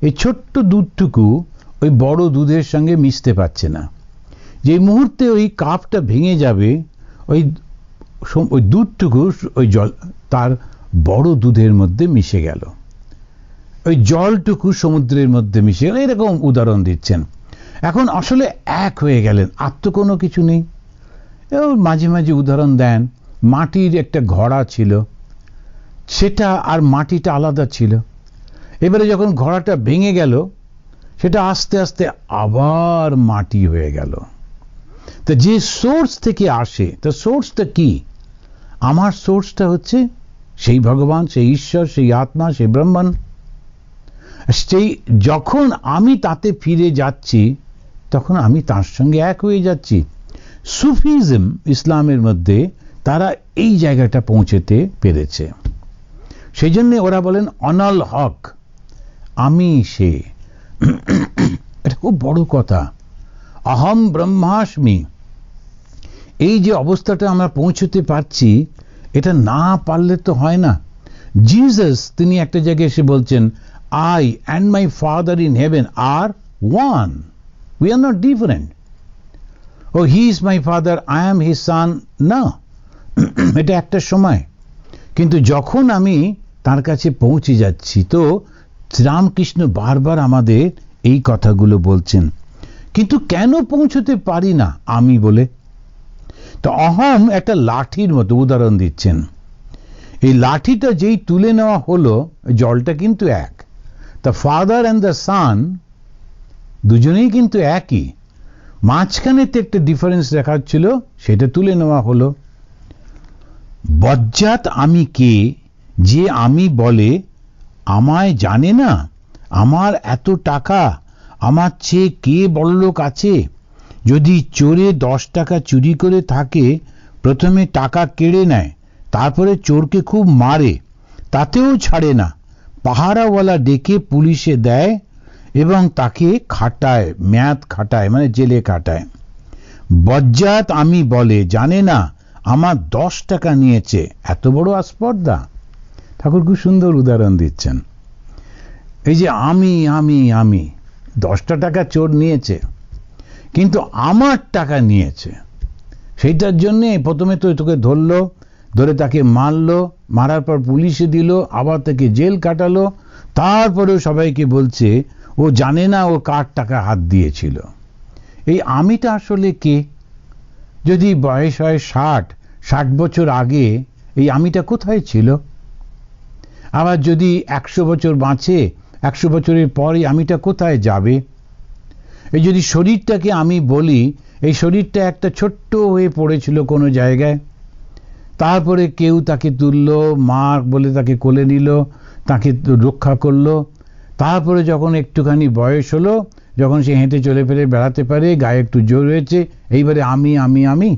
এই ছোট্ট দুধটুকু ওই বড় দুধের সঙ্গে মিশতে পারছে না। যে মুহূর্তে ওই কাপটা ভেঙে যাবে, ওই দুধটুকু ওই জল তার বড় দুধের মধ্যে মিশে গেল, ওই জলটুকু সমুদ্রের মধ্যে মিশে গেল। এরকম উদাহরণ দিচ্ছেন। এখন আসলে এক হয়ে গেলেন, আর তো কোনো কিছু নেই। মাঝে মাঝে উদাহরণ দেন, মাটির একটা ঘড়া ছিল, সেটা আর মাটিটা আলাদা ছিল। এবারে যখন ঘড়াটা ভেঙে গেল, সেটা আস্তে আস্তে আবার মাটি হয়ে গেল। তো যে সোর্স থেকে আসে, তো সোর্সটা কি? আমার সোর্সটা হচ্ছে সেই ভগবান, সেই ঈশ্বর, সেই আত্মা, সেই ব্রহ্মণ। সেই যখন আমি তাতে ফিরে যাচ্ছি তখন আমি তার সঙ্গে এক হয়ে যাচ্ছি। সুফিজম, ইসলামের মধ্যে তারা এই জায়গাটা পৌঁছতে পেরেছে। সেই জন্য ওরা বলেন অনল হক, আমি সে। এটা খুব বড় কথা। অহম ব্রহ্মাস্মি, এই যে অবস্থাটা আমরা পৌঁছতে পারছি, এটা না পারলে তো হয় না। জিসাস তিনি একটা জায়গায় এসে বলছেন, I and my Father in heaven are one. We are not different. Oh, he is my father, I am his son. না, এটা একটা সময়। কিন্তু যখন আমি তার কাছে পৌঁছে যাচ্ছি, তো শ্রীরামকৃষ্ণ বারবার আমাদের এই কথাগুলো বলছেন। কিন্তু কেন পৌঁছতে পারি না আমি বলে? তো অহম একটা লাঠির মতো উদাহরণ দিচ্ছেন। এই লাঠিটা যেই তুলে নেওয়া হলো, জলটা কিন্তু এক। The father and the sun দুজনেই কিন্তু একই, মাঝখানেতে একটা ডিফারেন্স দেখাচ্ছিল, সেটা তুলে নেওয়া হলো। বজ্জাত আমি কে, যে আমি বলে আমায় জানে না, আমার এত টাকা, আমার চেয়ে কে বড়লোক আছে? যদি চোরে 10 টাকা চুরি করে থাকে, প্রথমে টাকা কেড়ে নেয়, তারপরে চোরকে খুব মারে, তাতেও ছাড়ে না, পাহারাওয়ালা ডেকে পুলিশে দেয় এবং তাকে খাটায়, মেয়াদ খাটায়, মানে জেলে খাটায়। বজ্জাত আমি বলে জানে না আমার 10 টাকা নিয়েছে, এত বড় আস্পর্ধা। ঠাকুর খুব সুন্দর উদাহরণ দিচ্ছেন। এই যে আমি আমি আমি 10টা টাকা চোর নিয়েছে, কিন্তু আমার টাকা নিয়েছে, সেইটার জন্যে প্রথমে তো তোকে ধরলো, ধরে তাকে মারলো, মারার পর পুলিশে দিল, আবার তাকে জেল কাটালো, তারপরেও সবাইকে বলছে ও জানে না ও কার টাকা হাত দিয়েছিল। এই আমিটা আসলে কে? যদি বয়স হয় 60 বছর আগে এই আমিটা কোথায় ছিল? আবার যদি 100 বছর বাঁচে, 100 বছরের পরে আমিটা কোথায় যাবে? এই যদি শরীরটাকে আমি বলি, এই শরীরটা একটা ছোট্ট হয়ে পড়েছিল কোনো জায়গায়, তারপরে কেউ তাকে তুলল, মা বলে তাকে কোলে নিল, তাকে রক্ষা করলো, তারপরে যখন একটুখানি বয়স হলো, যখন সে হেঁটে চলে ফেলে বেড়াতে পারে, গায়ে একটু জোর হয়েছে, এইবারে আমি আমি আমি।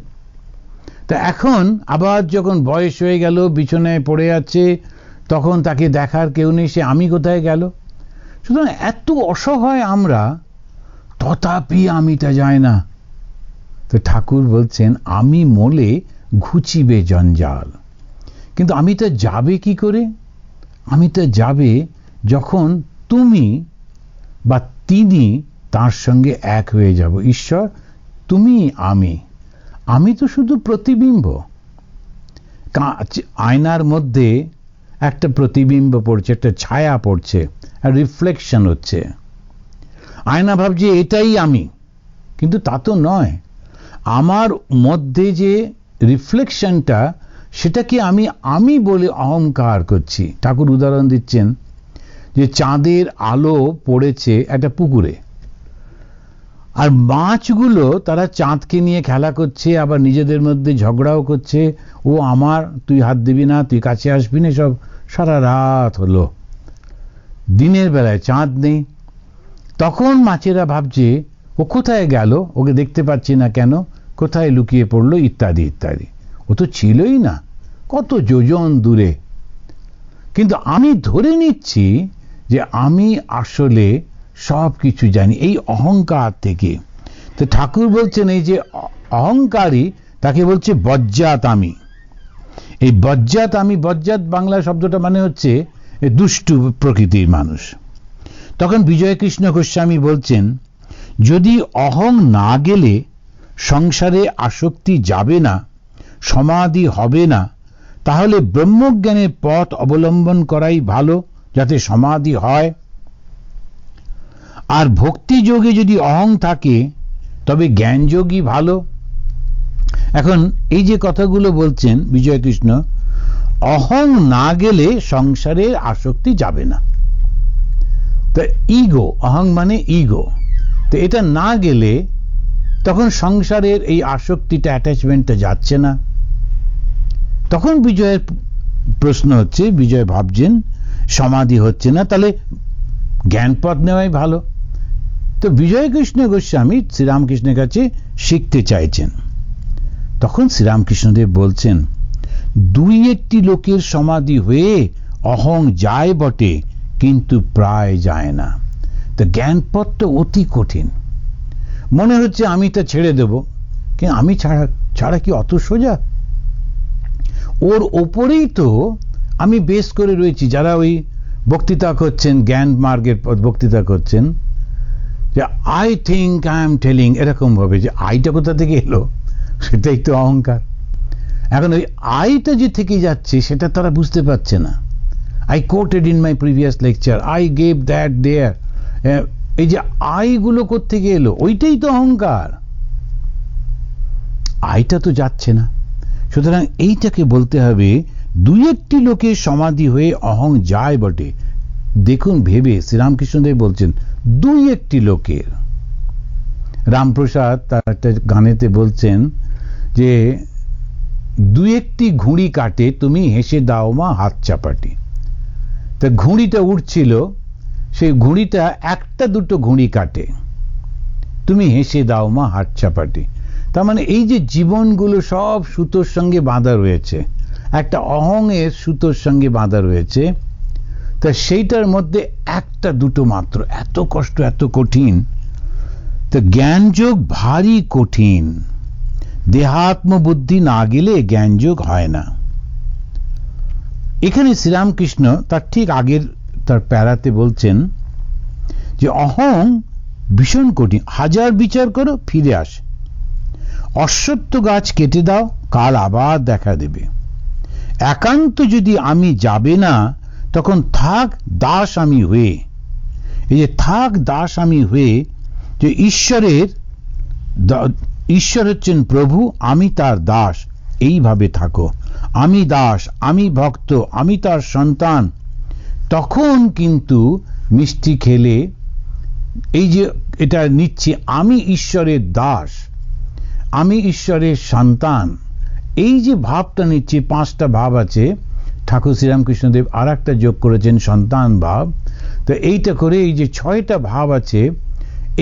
তা এখন আবার যখন বয়স হয়ে গেল, বিছানায় পড়ে আছে, তখন তাকে দেখার কেউ নেই, সে আমি কোথায় গেল? সুতরাং এত অসহায় আমরা, তথাপি আমিটা যায় না। তো ঠাকুর বলছেন আমি মোলে ঘুচিবে জঞ্জাল। কিন্তু আমিটা যাবে কি করে? আমিটা যাবে যখন তুমি বা তিনি তার সঙ্গে এক হয়ে যাব। ঈশ্বর তুমি আমি, আমি তো শুধু প্রতিবিম্ব। আয়নার মধ্যে একটা প্রতিবিম্ব পড়ছে, একটা ছায়া পড়ছে, আর রিফ্লেকশন হচ্ছে। আয়না ভাবছে এটাই আমি, কিন্তু তা তো নয়। আমার মধ্যে যে রিফ্লেকশনটা, সেটাকে আমি আমি বলে অহংকার করছি। ঠাকুর উদাহরণ দিচ্ছেন যে চাঁদের আলো পড়েছে একটা পুকুরে, আর মাছগুলো তারা চাঁদকে নিয়ে খেলা করছে, আবার নিজেদের মধ্যে ঝগড়াও করছে, ও আমার, তুই হাত দিবি না, তুই কাছে আসবি না, সব সারা রাত হলো। দিনের বেলায় চাঁদ নেই। তখন মাছেরা ভাবছে ও কোথায় গেল, ওকে দেখতে পাচ্ছি না কেন, কোথায় লুকিয়ে পড়লো, ইত্যাদি ইত্যাদি। ও তো ছিলই না, কত যোজন দূরে। কিন্তু আমি ধরে নিচ্ছি যে আমি আসলে সব কিছু জানি, এই অহংকার থেকে। তো ঠাকুর বলছেন এই যে অহংকারী, তাকে বলছে বজ্জাত আমি। এই বজ্জাত আমি, বজ্জাত বাংলা শব্দটা মানে হচ্ছে দুষ্টু প্রকৃতির মানুষ। তখন বিজয়কৃষ্ণ গোস্বামী বলছেন যদি অহং না গেলে সংসারে আসক্তি যাবে না, সমাধি হবে না, তাহলে ব্রহ্মজ্ঞানের পথ অবলম্বন করাই ভালো, যাতে সমাধি হয়। আর ভক্তি যোগে যদি অহং থাকে তবে জ্ঞান যোগই ভালো। এখন এই যে কথাগুলো বলছেন বিজয়কৃষ্ণ, অহং না গেলে সংসারের আসক্তি যাবে না। তো ইগো, অহং মানে ইগো, তো এটা না গেলে তখন সংসারের এই আসক্তিটা, অ্যাটাচমেন্টটা যাচ্ছে না। তখন বিজয়ের প্রশ্ন হচ্ছে, বিজয় ভাবছেন সমাধি হচ্ছে না, তাহলে জ্ঞানপথ নেওয়াই ভালো। তো বিজয়কৃষ্ণ গোস্বামী শ্রীরামকৃষ্ণের কাছে শিখতে চাইছেন। তখন শ্রীরামকৃষ্ণদেব বলছেন দুই একটি লোকের সমাধি হয়ে অহং যায় বটে, কিন্তু প্রায় যায় না। তো জ্ঞানপথটা অতি কঠিন। মনে হচ্ছে আমিটা ছেড়ে দেব, কিন্তু আমি ছাড়া কি অত সোজা? ওর ওপরেই তো আমি বেশ করে রয়েছি। যারা ওই বক্তৃতা করছেন, জ্ঞান মার্গের বক্তৃতা করছেন, যে I think I am telling, এরকম ভাবে, যে আইটা কোথা থেকে এলো, সেটাই তো অহংকার। এখন ওই আইটা যে থেকে যাচ্ছে সেটা তারা বুঝতে পারছে না। I quoted in my previous lecture, I gave that there, এই যে আইগুলো কোত্থেকে এলো, ওইটাই তো অহংকার। আইটা তো যাচ্ছে না। সুতরাং এইটাকে বলতে হবে দুই একটি লোকের সমাধি হয়ে অহং যায় বটে। দেখুন ভেবে শ্রীরামকৃষ্ণদেব বলছেন দুই একটি লোকের। রামপ্রসাদ তার একটা গানেতে বলছেন যে দুই একটি ঘুড়ি কাটে, তুমি হেসে দাও মা হাত চাপাটি। তা ঘুড়িটা উঠছিল, সেই ঘুড়িটা একটা দুটো ঘুড়ি কাটে, তুমি হেসে দাও মা হাত চাপাটি। তার মানে এই যে জীবনগুলো সব সুতোর সঙ্গে বাঁধা রয়েছে, একটা অহংয়ের সুতোর সঙ্গে বাঁধা রয়েছে, তা সেইটার মধ্যে একটা দুটো মাত্র, এত কষ্ট, এত কঠিন। তো জ্ঞানযোগ ভারী কঠিন। দেহাত্ম বুদ্ধি না গেলে জ্ঞানযোগ হয় না। এখানে শ্রীরামকৃষ্ণ তার ঠিক আগের তার প্যারাতে বলছেন যে অহং ভীষণ কঠিন, হাজার বিচার করো ফিরে আসে। অশ্বত্থ গাছ কেটে দাও, কাল আবার দেখা দেবে। একান্ত যদি আমি যাবে না, তখন থাক দাস আমি হয়ে, এই যে থাক দাস আমি হয়ে, যে ঈশ্বর হচ্ছেন প্রভু, আমি তার দাস, এইভাবে থাকো। আমি দাস, আমি ভক্ত, আমি তার সন্তান। তখন কিন্তু মিষ্টি খেলে এই যে এটা নিচ্ছি, আমি ঈশ্বরের দাস, আমি ঈশ্বরের সন্তান, এই যে ভাবটা নিচ্ছি, 5টা ভাব আছে। ঠাকুর শ্রীরামকৃষ্ণদেব আর একটা যোগ করেছেন, সন্তান ভাব। তো এইটা করে এই যে 6টা ভাব আছে,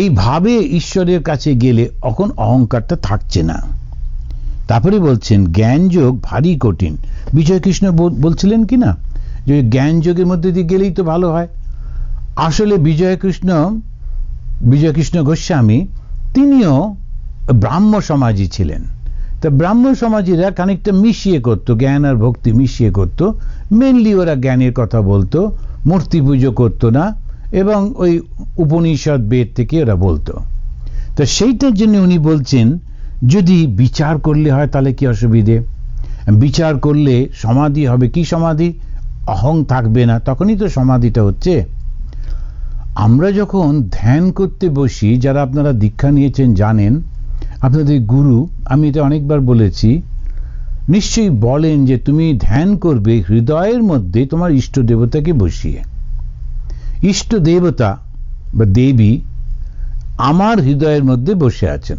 এই ভাবে ঈশ্বরের কাছে গেলে এখন অহংকারটা থাকছে না। তারপরে বলছেন জ্ঞান যোগ ভারী কঠিন। বিজয়কৃষ্ণ বলছিলেন কি না, যে জ্ঞান যোগের মধ্যে দিয়ে গেলেই তো ভালো হয়। আসলে বিজয়কৃষ্ণ গোস্বামী তিনিও ব্রাহ্ম সমাজী ছিলেন। তা ব্রাহ্ম সমাজীরা খানিকটা মিশিয়ে করতো, জ্ঞান আর ভক্তি মিশিয়ে করতো। মেনলি ওরা জ্ঞানের কথা বলতো, মূর্তি পুজো করতো না, এবং ওই উপনিষদ বেদ থেকে ওরা বলতো। তো সেইটার জন্য উনি বলছেন যদি বিচার করলে হয় তাহলে কি অসুবিধে, বিচার করলে সমাধি হবে। কি সমাধি? অহং থাকবে না, তখনই তো সমাধিটা হচ্ছে। আমরা যখন ধ্যান করতে বসি, যারা আপনারা দীক্ষা নিয়েছেন জানেন, আপনাদের গুরু, আমি এটা অনেকবার বলেছি, নিশ্চয়ই বলেন যে তুমি ধ্যান করবে হৃদয়ের মধ্যে তোমার ইষ্ট দেবতাকে বসিয়ে। ইষ্ট দেবতা বা দেবী আমার হৃদয়ের মধ্যে বসে আছেন,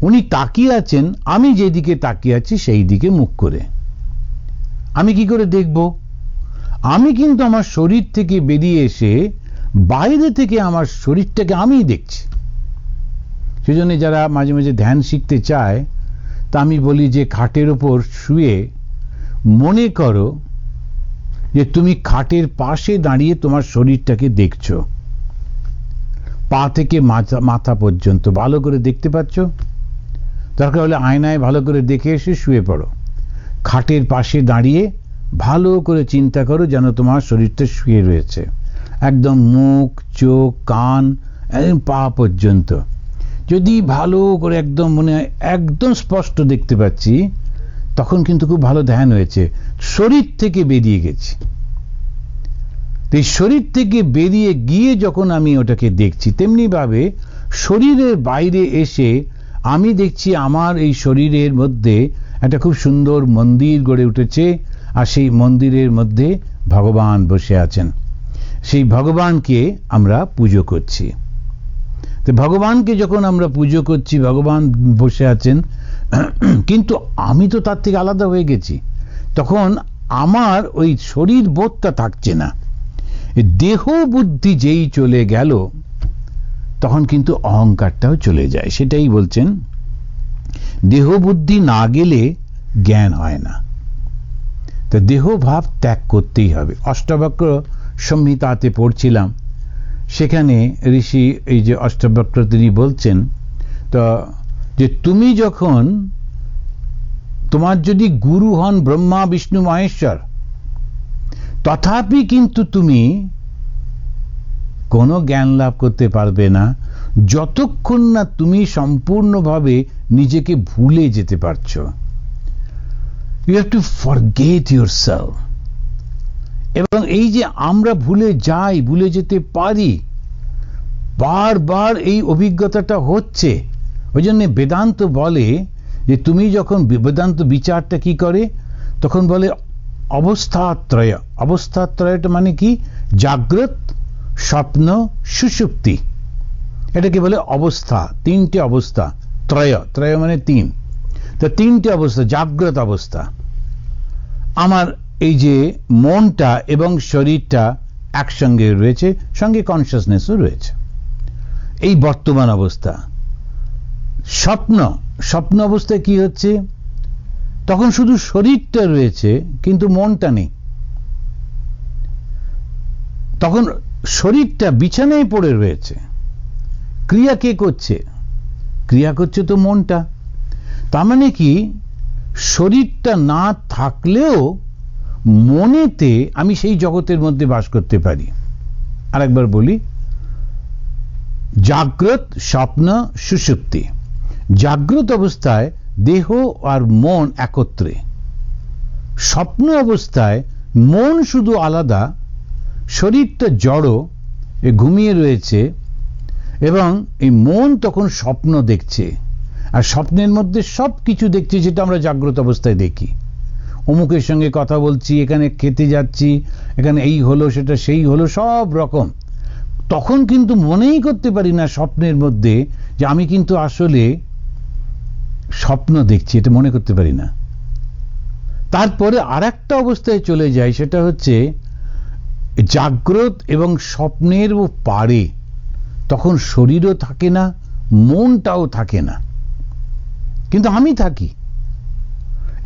উনি তাকিয়ে আছেন, আমি যেদিকে তাকিয়ে আছি সেই দিকে মুখ করে। আমি কি করে দেখব? আমি কিন্তু আমার শরীর থেকে বেরিয়ে এসে বাইরে থেকে আমার শরীরটাকে আমি দেখছি। সেজন্য যারা মাঝে মাঝে ধ্যান শিখতে চায়, তা আমি বলি যে খাটের উপর শুয়ে মনে করো যে তুমি খাটের পাশে দাঁড়িয়ে তোমার শরীরটাকে দেখছো, পা থেকে মাথা পর্যন্ত ভালো করে দেখতে পাচ্ছ। দরকার হলে আয়নায় ভালো করে দেখে এসে শুয়ে পড়ো। খাটের পাশে দাঁড়িয়ে ভালো করে চিন্তা করো যেন তোমার শরীরটা শুয়ে রয়েছে, একদম মুখ, চোখ, কান, পা পর্যন্ত। যদি ভালো করে একদম মনে হয় একদম স্পষ্ট দেখতে পাচ্ছি, তখন কিন্তু খুব ভালো ধ্যান হয়েছে, শরীর থেকে বেরিয়ে গেছি। এই শরীর থেকে বেরিয়ে গিয়ে যখন আমি ওটাকে দেখছি, তেমনি ভাবে শরীরের বাইরে এসে আমি দেখছি আমার এই শরীরের মধ্যে একটা খুব সুন্দর মন্দির গড়ে উঠেছে, আর সেই মন্দিরের মধ্যে ভগবান বসে আছেন। সেই ভগবানকে আমরা পুজো করছি। তো ভগবানকে যখন আমরা পুজো করছি, ভগবান বসে আছেন, কিন্তু আমি তো তার থেকে আলাদা হয়ে গেছি। তখন আমার ওই শরীর বোধটা থাকছে না, দেহ বুদ্ধি যেই চলে গেল, তখন কিন্তু অহংকারটাও চলে যায়। সেটাই বলছেন, দেহ বুদ্ধি না গেলে জ্ঞান হয় না। তো দেহ ভাব ত্যাগ করতেই হবে। অষ্টাবক্র সংহিতাতে পড়ছিলাম, সেখানে ঋষি এই যে অষ্টাবক্র তিনি বলছেন, তো যে তুমি যখন, তোমার যদি গুরু হন ব্রহ্মা বিষ্ণু মহেশ্বর, তথাপি কিন্তু তুমি কোনো জ্ঞান লাভ করতে পারবে না যতক্ষণ না তুমি সম্পূর্ণভাবে নিজেকে ভুলে যেতে পারছো। You have to forget yourself. এবং এই যে আমরা ভুলে যাই, ভুলে যেতে পারি, বারবার এই অভিজ্ঞতাটা হচ্ছে। ওই জন্য বেদান্ত বলে যে তুমি যখন, বেদান্ত বিচারটা কি করে, তখন বলে অবস্থাত্রয়। অবস্থাত্রয়টা মানে কি? জাগ্রত, স্বপ্ন, সুষুপ্তি। এটাকে বলে অবস্থা। 3টে অবস্থা। ত্রয়, ত্রয় মানে 3। তো 3টে অবস্থা। জাগ্রত অবস্থা, আমার এই যে মনটা এবং শরীরটা একসঙ্গে রয়েছে, সঙ্গে কনসিয়াসনেসও রয়েছে, এই বর্তমান অবস্থা। স্বপ্ন, স্বপ্ন অবস্থায় কি হচ্ছে, তখন শুধু শরীরটা রয়েছে কিন্তু মনটা নেই। তখন শরীরটা বিছানায় পড়ে রয়েছে, ক্রিয়া কে করছে? ক্রিয়া করছে তো মনটা। তার মানে কি, শরীরটা না থাকলেও মনেতে আমি সেই জগতের মধ্যে বাস করতে পারি। আরেকবার বলি, জাগ্রত, স্বপ্ন, সুষুপ্তি। জাগ্রত অবস্থায় দেহ আর মন একত্রে, স্বপ্ন অবস্থায় মন শুধু আলাদা, শরীরটা জড়, ঘুমিয়ে রয়েছে, এবং এই মন তখন স্বপ্ন দেখছে, আর স্বপ্নের মধ্যে সব কিছু দেখছে যেটা আমরা জাগ্রত অবস্থায় দেখি। অমুকের সঙ্গে কথা বলছি, এখানে খেতে যাচ্ছি, এখানে এই হলো, সেটা সেই হলো, সব রকম। তখন কিন্তু মনেই করতে পারি না স্বপ্নের মধ্যে যে আমি কিন্তু আসলে স্বপ্ন দেখছি, এটা মনে করতে পারি না। তারপরে আর একটা অবস্থায় চলে যায়, সেটা হচ্ছে জাগ্রত এবং স্বপ্নের পারে। তখন শরীরও থাকে না, মনটাও থাকে না, কিন্তু আমি থাকি।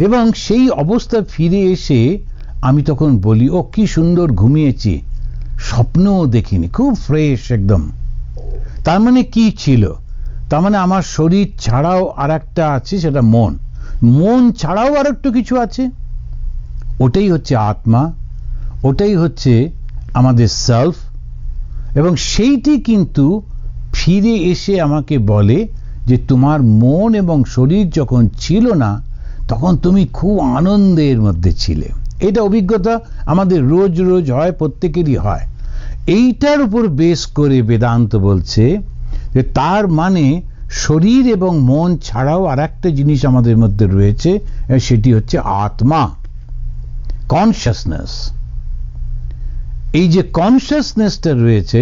এবং সেই অবস্থা ফিরে এসে আমি তখন বলি, ও কি সুন্দর ঘুমিয়েছি, স্বপ্নও দেখিনি, খুব ফ্রেশ একদম। তার মানে কি ছিল? তার মানে আমার শরীর ছাড়াও আর একটা আছে, সেটা মন। মন ছাড়াও আর একটু কিছু আছে, ওটাই হচ্ছে আত্মা, ওটাই হচ্ছে আমাদের সেলফ। এবং সেইটি কিন্তু ফিরে এসে আমাকে বলে যে তোমার মন এবং শরীর যখন ছিল না, তখন তুমি খুব আনন্দের মধ্যে ছিলে। এটা অভিজ্ঞতা আমাদের রোজ রোজ হয়, প্রত্যেকেরই হয়। এইটার উপর বেস করে বেদান্ত বলছে যে তার মানে শরীর এবং মন ছাড়াও আর একটা জিনিস আমাদের মধ্যে রয়েছে, সেটি হচ্ছে আত্মা, কনসিয়াসনেস। এই যে কনসিয়াসনেসটা রয়েছে,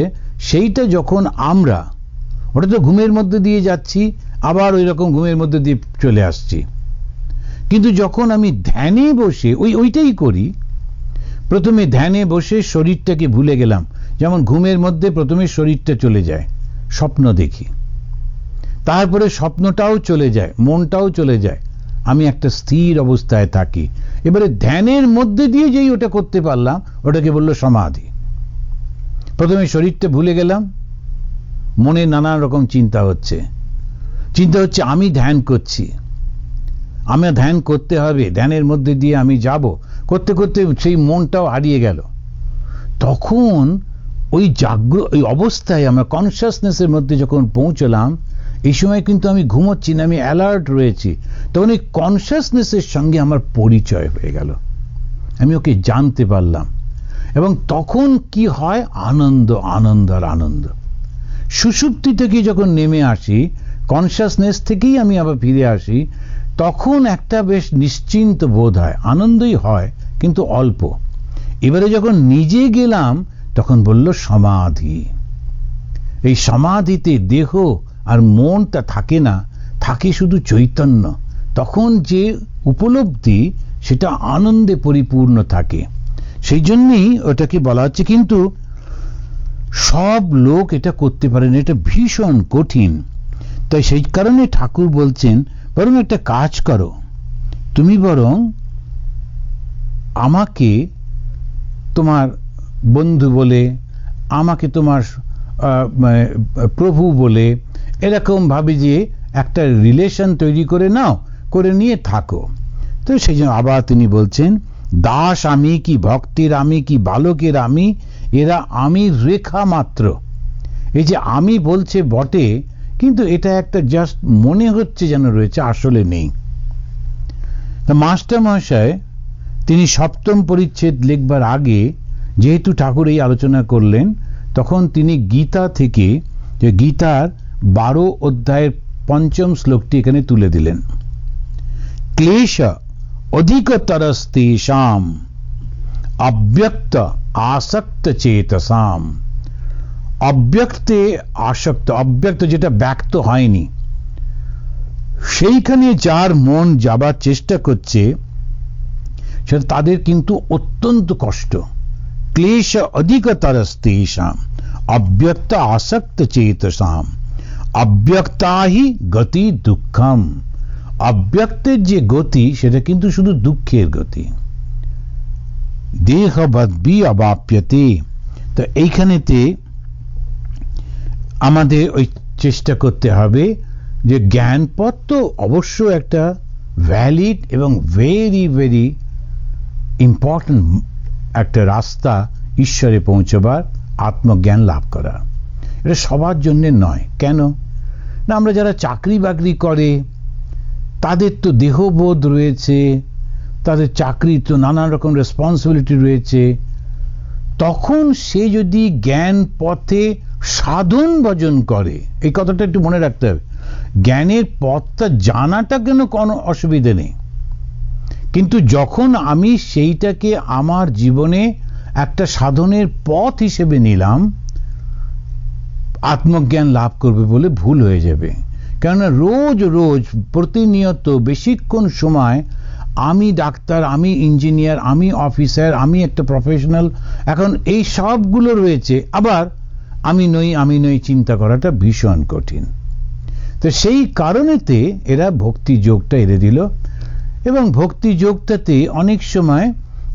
সেইটা যখন আমরা, ওটা তো ঘুমের মধ্যে দিয়ে যাচ্ছি, আবার ওই রকম ঘুমের মধ্যে দিয়ে চলে আসছি। কিন্তু যখন আমি ধ্যানে বসে ওইটাই করি, প্রথমে ধ্যানে বসে শরীরটাকে ভুলে গেলাম, যেমন ঘুমের মধ্যে প্রথমে শরীরটা চলে যায়, স্বপ্ন দেখি, তারপরে স্বপ্নটাও চলে যায়, মনটাও চলে যায়, আমি একটা স্থির অবস্থায় থাকি। এবারে ধ্যানের মধ্যে দিয়ে যেই ওটা করতে পারলাম, ওটাকে বললো সমাধি। প্রথমে শরীরটা ভুলে গেলাম, মনে নানা রকম চিন্তা হচ্ছে আমি ধ্যান করছি, আমি ধ্যান করতে হবে, ধ্যানের মধ্যে দিয়ে আমি যাব, করতে করতে সেই মনটাও হারিয়ে গেল। তখন ওই ওই অবস্থায় আমরা কনসিয়াসনেসের মধ্যে যখন পৌঁছলাম, এই সময় কিন্তু আমি ঘুমোচ্ছি না, আমি অ্যালার্ট রয়েছি। তখন এই কনসিয়াসনেসের সঙ্গে আমার পরিচয় হয়ে গেল, আমি ওকে জানতে পারলাম। এবং তখন কি হয়? আনন্দ, আনন্দ আর আনন্দ। সুষুপ্তি থেকে যখন নেমে আসি, কনসিয়াসনেস থেকেই আমি আবার ফিরে আসি, তখন একটা বেশ নিশ্চিন্ত বোধ হয়, আনন্দই হয়, কিন্তু অল্প। এবারে যখন নিজে গেলাম, তখন বলল সমাধি। এই সমাধিতে দেহ আর মনটা থাকে না, থাকে শুধু চৈতন্য। তখন যে উপলব্ধি, সেটা আনন্দে পরিপূর্ণ থাকে। সেই জন্যই ওটাকে বলা হচ্ছে, কিন্তু সব লোক এটা করতে পারে না, এটা ভীষণ কঠিন। তাই সেই কারণে ঠাকুর বলছেন, বরং একটা কাজ করো, তুমি বরং আমাকে তোমার বন্ধু বলে, আমাকে তোমার প্রভু বলে, এরকম ভাবে যে একটা রিলেশন তৈরি করে নাও, করে নিয়ে থাকো। তো সেই জন্য আবার তিনি বলছেন, দাস আমি কি ভক্তির আমি কি বালকের আমি, এরা আমি রেখা মাত্র। এই যে আমি বলছে বটে, কিন্তু এটা একটা জাস্ট মনে হচ্ছে যেন রয়েছে, আসলে নেই। মাস্টার মহাশয় তিনি সপ্তম পরিচ্ছেদ লিখবার আগে, যেহেতু ঠাকুর এই আলোচনা করলেন, তখন তিনি গীতা থেকে, যে গীতার 12 অধ্যায়ের 5ম শ্লোকটি এখানে তুলে দিলেন। ক্লেশ অধিকতরস্তেষাম অব্যক্ত আসক্ত চেতসাম। অব্যক্তে আসক্ত, অব্যক্ত যেটা ব্যক্ত হয়নি, সেইখানে যার মন যাবার চেষ্টা করছে, সেটা তাদের কিন্তু অত্যন্ত কষ্ট। ক্লেশ অধিকতরস্তেষাম অব্যক্ত আসক্ত চেতসাম অব্যক্তা হি গতি দুঃখম। অব্যক্তের যে গতি, সেটা কিন্তু শুধু দুঃখের গতি। দেহবদ্ভি অবাপ্যতে। তো এইখানেতে আমাদের ওই চেষ্টা করতে হবে যে জ্ঞানপথ তো অবশ্য একটা ভ্যালিড এবং ভেরি ভেরি ইম্পর্টেন্ট একটা রাস্তা ঈশ্বরে পৌঁছবার, আত্মজ্ঞান লাভ করা। এটা সবার জন্য নয়। কেন না? আমরা যারা চাকরি বাকরি করে, তাদের তো দেহবোধ রয়েছে, তাদের চাকরি তো নানা রকম রেসপন্সিবিলিটি রয়েছে, তখন সে যদি জ্ঞান পথে সাধন ভজন করে, এই কথাটা একটু মনে রাখতে হবে, জ্ঞানের পথটা জানাটা কেন কোনো অসুবিধে নেই, কিন্তু যখন আমি সেইটাকে আমার জীবনে একটা সাধনের পথ হিসেবে নিলাম, আত্মজ্ঞান লাভ করবে বলে ভুল হয়ে যাবে। কেননা রোজ রোজ প্রতিনিয়ত বেশিক্ষণ সময় আমি ডাক্তার, আমি ইঞ্জিনিয়ার, আমি অফিসার, আমি একটা প্রফেশনাল, এখন এই সবগুলো রয়েছে, আবার আমি নই চিন্তা করাটা ভীষণ কঠিন। তো সেই কারণেতে এরা ভক্তি যোগটা এনে দিল, এবং ভক্তি যোগটাতে অনেক সময়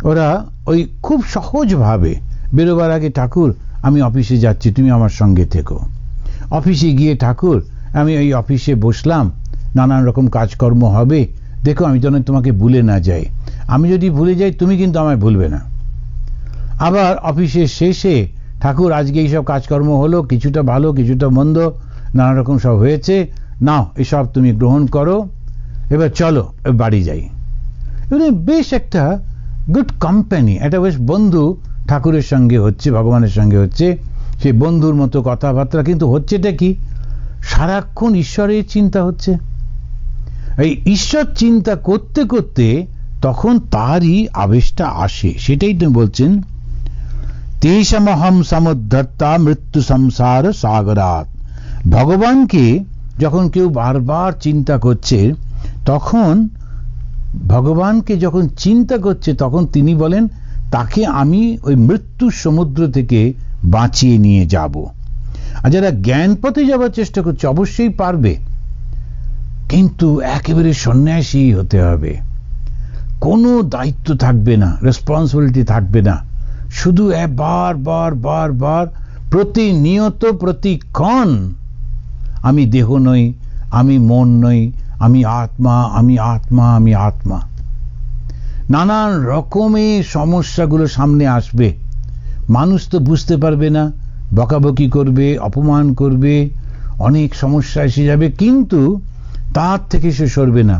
ওরা ওই খুব সহজভাবে বেরোবার আগে, ঠাকুর আমি অফিসে যাচ্ছি, তুমি আমার সঙ্গে থেকো। অফিসে গিয়ে, ঠাকুর আমি ওই অফিসে বসলাম, নানান রকম কাজকর্ম হবে, দেখো আমি যেন তোমাকে ভুলে না যাই, আমি যদি ভুলে যাই তুমি কিন্তু আমায় ভুলবে না। আবার অফিসের শেষে, ঠাকুর আজকে এইসব কাজকর্ম হলো, কিছুটা ভালো কিছুটা মন্দ, নানা রকম সব হয়েছে, নাও এসব তুমি গ্রহণ করো, এবার চলো বাড়ি যাই। এবারে বেশ একটা গুড কোম্পানি, একটা বেশ বন্ধু ঠাকুরের সঙ্গে হচ্ছে, ভগবানের সঙ্গে হচ্ছে, সে বন্ধুর মতো কথাবার্তা, কিন্তু হচ্ছেটা কি, সারাক্ষণ ঈশ্বরের চিন্তা হচ্ছে। এই ঈশ্বর চিন্তা করতে করতে তখন তারই আবেশটা আসে, সেটাই তো বলছেন, তেষামহম সমুদ্ধর্তা মৃত্যু সংসার সাগরাত। ভগবানকে যখন কেউ বারবার চিন্তা করছে, তখন ভগবানকে যখন চিন্তা করছে, তখন তিনি বলেন তাকে আমি ওই মৃত্যুর সমুদ্র থেকে বাঁচিয়ে নিয়ে যাব। আর যারা জ্ঞান পথে যাওয়ার চেষ্টা করছে অবশ্যই পারবে, কিন্তু একেবারে সন্ন্যাসী হতে হবে, কোনো দায়িত্ব থাকবে না, রেসপন্সিবিলিটি থাকবে না, শুধু বার বার বার বার প্রতিনিয়ত প্রতিক্ষণ আমি দেহ নই, আমি মন নই, আমি আত্মা, আমি আত্মা, আমি আত্মা। নানান রকমের সমস্যাগুলো সামনে আসবে, মানুষ তো বুঝতে পারবে না, বকাবকি করবে, অপমান করবে, অনেক সমস্যা এসে যাবে, কিন্তু তার থেকে সে সরবে না।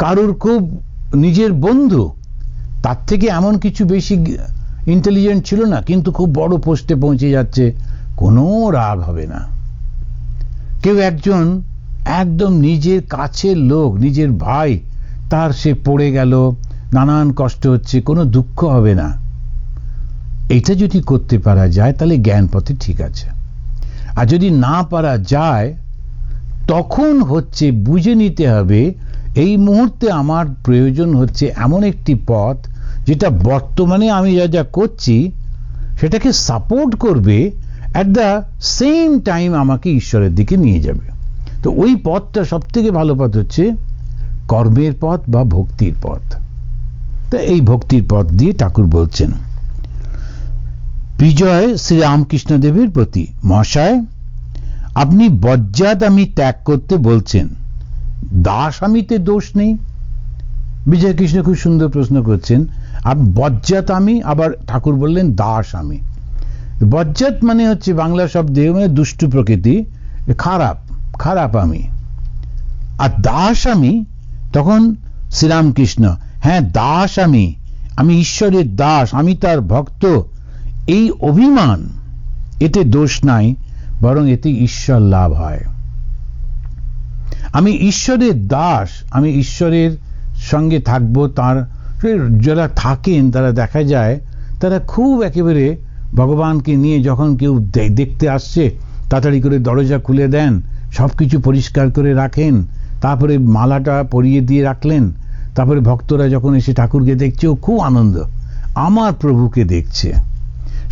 কারুর খুব নিজের বন্ধু, তার থেকে এমন কিছু বেশি ইন্টেলিজেন্ট ছিল না, কিন্তু খুব বড় পোস্টে পৌঁছে যাচ্ছে, কোনো রাগ হবে না। কেউ একজন একদম নিজের কাছের লোক, নিজের ভাই, তার সে পড়ে গেল, নানান কষ্ট হচ্ছে, কোনো দুঃখ হবে না। এটা যদি করতে পারা যায় তাহলে জ্ঞান পথে ঠিক আছে। আর যদি না পারা যায়, তখন হচ্ছে বুঝে নিতে হবে এই মুহূর্তে আমার প্রয়োজন হচ্ছে এমন একটি পথ যেটা বর্তমানে আমি যা যা করছি সেটাকে সাপোর্ট করবে, অ্যাট দ্য সেম টাইম আমাকে ঈশ্বরের দিকে নিয়ে যাবে। তো ওই পথটা সব থেকে ভালো পথ হচ্ছে কর্মের পথ বা ভক্তির পথ। তা এই ভক্তির পথ দিয়ে ঠাকুর বলছেন, বিজয় শ্রী রামকৃষ্ণদেবের প্রতি, মহাশয় আপনি বজ্জাত আমি ত্যাগ করতে বলছেন, দাস আমিতে দোষ নেই। বিজয় কৃষ্ণ খুব সুন্দর প্রশ্ন করছেন, বজ্জাত আমি, আবার ঠাকুর বললেন দাস আমি। বজ্জাত মানে হচ্ছে বাংলা শব্দে মানে দুষ্টু প্রকৃতি, খারাপ, খারাপ আমি। আর দাস আমি, তখন শ্রীরামকৃষ্ণ, হ্যাঁ দাস আমি, আমি ঈশ্বরের দাস, আমি তার ভক্ত, এই অভিমান, এতে দোষ নাই, বরং এতে ঈশ্বর লাভ হয়। আমি ঈশ্বরের দাস, আমি ঈশ্বরের সঙ্গে থাকবো। তার যারা থাকেন তারা দেখা যায় তারা খুব একেবারে ভগবানকে নিয়ে যখন কেউ দেখতে আসছে তাড়াতাড়ি করে দরজা খুলে দেন, সবকিছু পরিষ্কার করে রাখেন, তারপরে মালাটা পরিয়ে দিয়ে রাখলেন, তারপরে ভক্তরা যখন এসে ঠাকুরকে দেখছে ও খুব আনন্দ, আমার প্রভুকে দেখছে,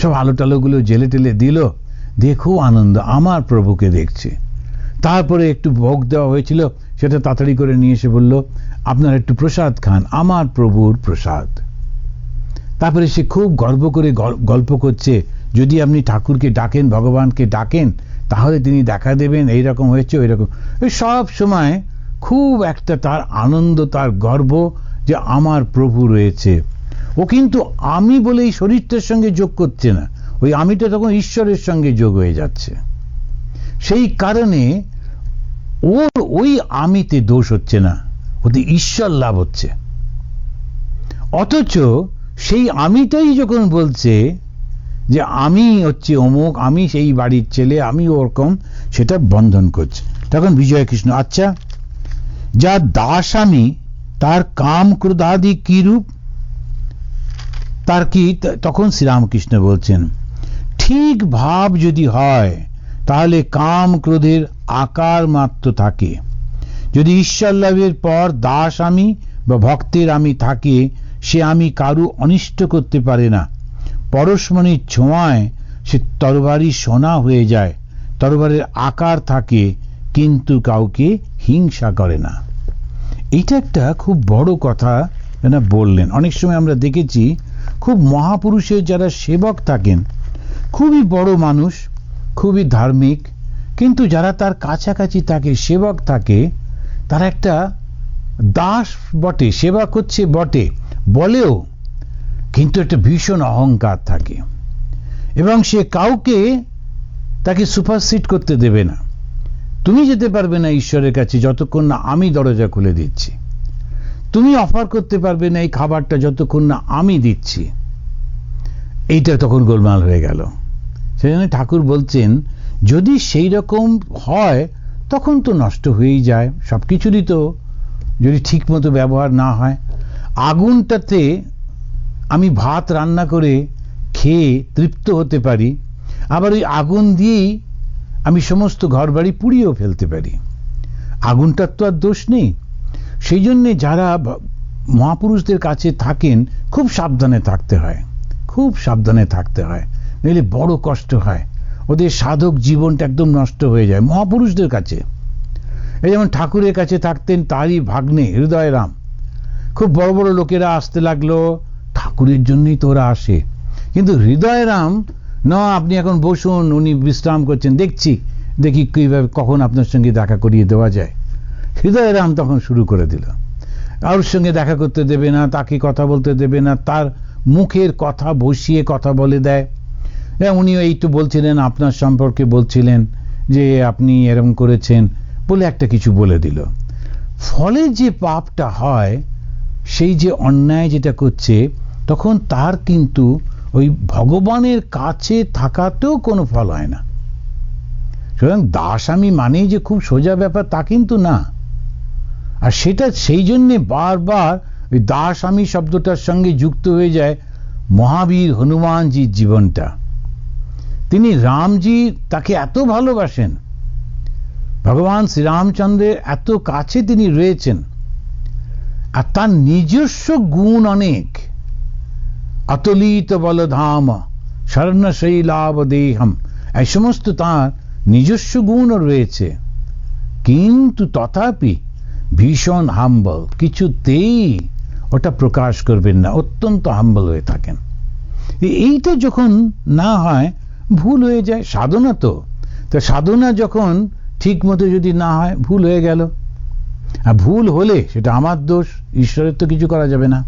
সব আলো টালোগুলো জেলে টেলে দিল, দিয়ে খুব আনন্দ, আমার প্রভুকে দেখছে। তারপরে একটু ভোগ দেওয়া হয়েছিল, সেটা তাড়াতাড়ি করে নিয়ে এসে বলল আপনারা একটু প্রসাদ খান, আমার প্রভুর প্রসাদ। তারপরে সে খুব গর্ব করে গল্প করছে, যদি আপনি ঠাকুরকে ডাকেন, ভগবানকে ডাকেন, তাহলে তিনি দেখা দেবেন, এইরকম হয়েছে ওইরকম। সব সময় খুব একটা তার আনন্দ, তার গর্ব যে আমার প্রভু রয়েছে। ও কিন্তু আমি বলে এই শরীরটার সঙ্গে যোগ করছে না, ওই আমিটা তখন ঈশ্বরের সঙ্গে যোগ হয়ে যাচ্ছে। সেই কারণে ওর ওই আমিতে দোষ হচ্ছে না, ওতে ঈশ্বর লাভ হচ্ছে। অথচ সেই আমিটাই যখন বলছে যে আমি হচ্ছে অমুক, আমি সেই বাড়ির ছেলে, আমি ওরকম, সেটা বন্ধন করছে। তখন বিজয়কৃষ্ণ, আচ্ছা যার দাস আমি, তার কাম ক্রোধাদি কি রূপ, তার কি? তখন শ্রীরামকৃষ্ণ বলছেন, ঠিক ভাব যদি হয় তাহলে কাম ক্রোধের আকার মাত্র থাকে। যদি ঈশ্বর লাভের পর দাস আমি বা ভক্তের আমি থাকে, সে আমি কারু অনিষ্ট করতে পারে না। পরশমণির ছোঁয়ায় সে তরবারি সোনা হয়ে যায়, তরবারির আকার থাকে কিন্তু কাউকে হিংসা করে না। এইটা একটা খুব বড় কথা এনা বললেন। অনেক সময় আমরা দেখেছি খুব মহাপুরুষের যারা সেবক থাকেন, খুবই বড় মানুষ, খুবই ধার্মিক, কিন্তু যারা তার কাছাকাছি থাকে, সেবক থাকে, তারা একটা দাস বটে, সেবা করছে বটে বলেও, কিন্তু একটা ভীষণ অহংকার থাকে এবং সে কাউকে তাকে সুপারসিড করতে দেবে না। তুমি যেতে পারবে না ঈশ্বরের কাছে যতক্ষণ না আমি দরজা খুলে দিচ্ছি, তুমি অফার করতে পারবে না এই খাবারটা যতক্ষণ না আমি দিচ্ছি। এইটা তখন গোলমাল হয়ে গেল। সেজন্য ঠাকুর বলছেন, যদি সেই রকম হয় তখন তো নষ্ট হয়েই যায় সবকিছুরই, তো যদি ঠিক মতো ব্যবহার না হয়। আগুনটাতে আমি ভাত রান্না করে খেয়ে তৃপ্ত হতে পারি, আবার ওই আগুন দিয়েই আমি সমস্ত ঘরবাড়ি পুড়িয়েও ফেলতে পারি। আগুনটার তো আর দোষ নেই। সেই জন্যে যারা মহাপুরুষদের কাছে থাকেন খুব সাবধানে থাকতে হয়, খুব সাবধানে থাকতে হয়, নইলে বড় কষ্ট হয়। ওদের সাধক জীবনটা একদম নষ্ট হয়ে যায় মহাপুরুষদের কাছে। এই যেমন ঠাকুরের কাছে থাকতেন তারই ভাগ্নে হৃদয়রাম, খুব বড় বড় লোকেরা আসতে লাগলো, ঠাকুরের জন্যই তো ওরা আসে। কিন্তু হৃদয়রাম, না আপনি এখন বসুন, উনি বিশ্রাম করছেন, দেখি কিভাবে কখন আপনার সঙ্গে দেখা করিয়ে দেওয়া যায়। হৃদয়রাম তখন শুরু করে দিল, কারোর সঙ্গে দেখা করতে দেবে না, তাকে কথা বলতে দেবে না, তার মুখের কথা বসিয়ে কথা বলে দেয়। উনিও এই তো বলছিলেন, আপনার সম্পর্কে বলছিলেন যে আপনি এরকম করেছেন বলে একটা কিছু বলে দিল। ফলে যে পাপটা হয়, সেই যে অন্যায় যেটা করছে, তখন তার কিন্তু ওই ভগবানের কাছে থাকাতেও কোনো ফল হয় না। সুতরাং দাস আমি মানেই যে খুব সোজা ব্যাপার তা কিন্তু না। আর সেটা সেই জন্যে বারবার ওই দাস আমি শব্দটার সঙ্গে যুক্ত হয়ে যায় মহাবীর হনুমানজির জীবনটা। তিনি রামজি তাকে এত ভালোবাসেন, ভগবান শ্রীরামচন্দ্রের এত কাছে তিনি রয়েছেন, আর তার নিজস্ব গুণ অনেক, অতুলিত বলধাম শরণশৈলাব দেহম, এই সমস্ত তার নিজস্ব গুণও রয়েছে, কিন্তু তথাপি ভীষণ হাম্বল, কিছুতেই ওটা প্রকাশ করবেন না, অত্যন্ত হাম্বল হয়ে থাকেন। এইটা যখন না হয় ভুল হয়ে যায়। সাধনা তো সাধনা যখন ঠিক মতো যদি না হয়, ভুল হয়ে গেল। আর ভুল হলে সেটা আমার দোষ, ঈশ্বরের তো কিছু করা যাবে না।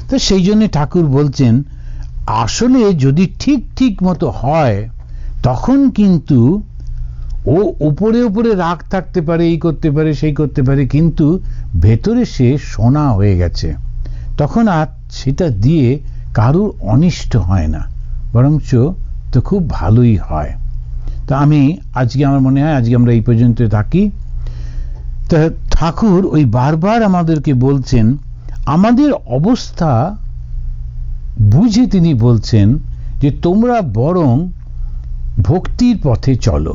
তো সেই জন্য ঠাকুর বলছেন, আসলে যদি ঠিক মতো হয় তখন কিন্তু ও উপরে উপরে রাগ থাকতে পারে, এই করতে পারে, সেই করতে পারে, কিন্তু ভেতরে সে সোনা হয়ে গেছে, তখন আর সেটা দিয়ে কারুর অনিষ্ট হয় না, বরঞ্চ তো খুব ভালোই হয়। তো আজকে আমার মনে হয় আজকে আমরা এই পর্যন্ত থাকি। তা ঠাকুর ওই বারবার আমাদেরকে বলছেন, আমাদের অবস্থা বুঝে তিনি বলছেন যে তোমরা বরং ভক্তির পথে চলো।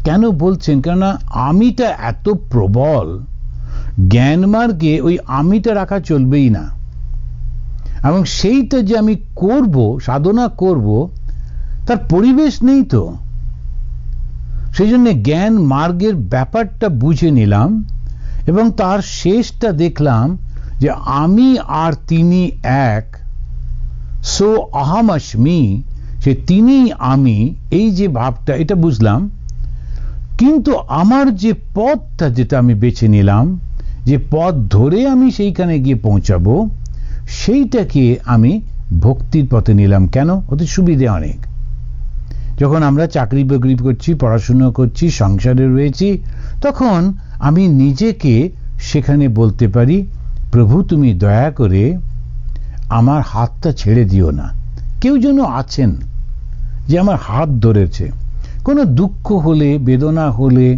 কেন বলছেন? কেননা আমিটা এত প্রবল, জ্ঞান মার্গে ওই আমিটা রাখা চলবেই না, এবং সেইটা যে আমি করব, সাধনা করব, তার পরিবেশ নেই তো। সেই জন্য জ্ঞান মার্গের ব্যাপারটা বুঝে নিলাম এবং তার শেষটা দেখলাম যে আমি আর তিনি এক, সো অহমস্মি, সে তিনি আমি, এই যে ভাবটা, এটা বুঝলাম। কিন্তু আমার যে পথটা যেটা আমি বেছে নিলাম, যে পথ ধরে আমি সেইখানে গিয়ে পৌঁছাবো, সেইটাকে আমি ভক্তির পথে নিলাম। কেন? ওতে সুবিধে অনেক। যখন আমরা চাকরি বাকরি করছি, পড়াশুনো করছি, সংসারে রয়েছি, তখন আমি নিজেকে সেখানে বলতে পারি, প্রভু তুমি দয়া করে আমার হাতটা ছেড়ে দিও না। কেউ যেন আছেন যে আমার হাত ধরেছে, কোনো দুঃখ হলে, বেদনা হলে,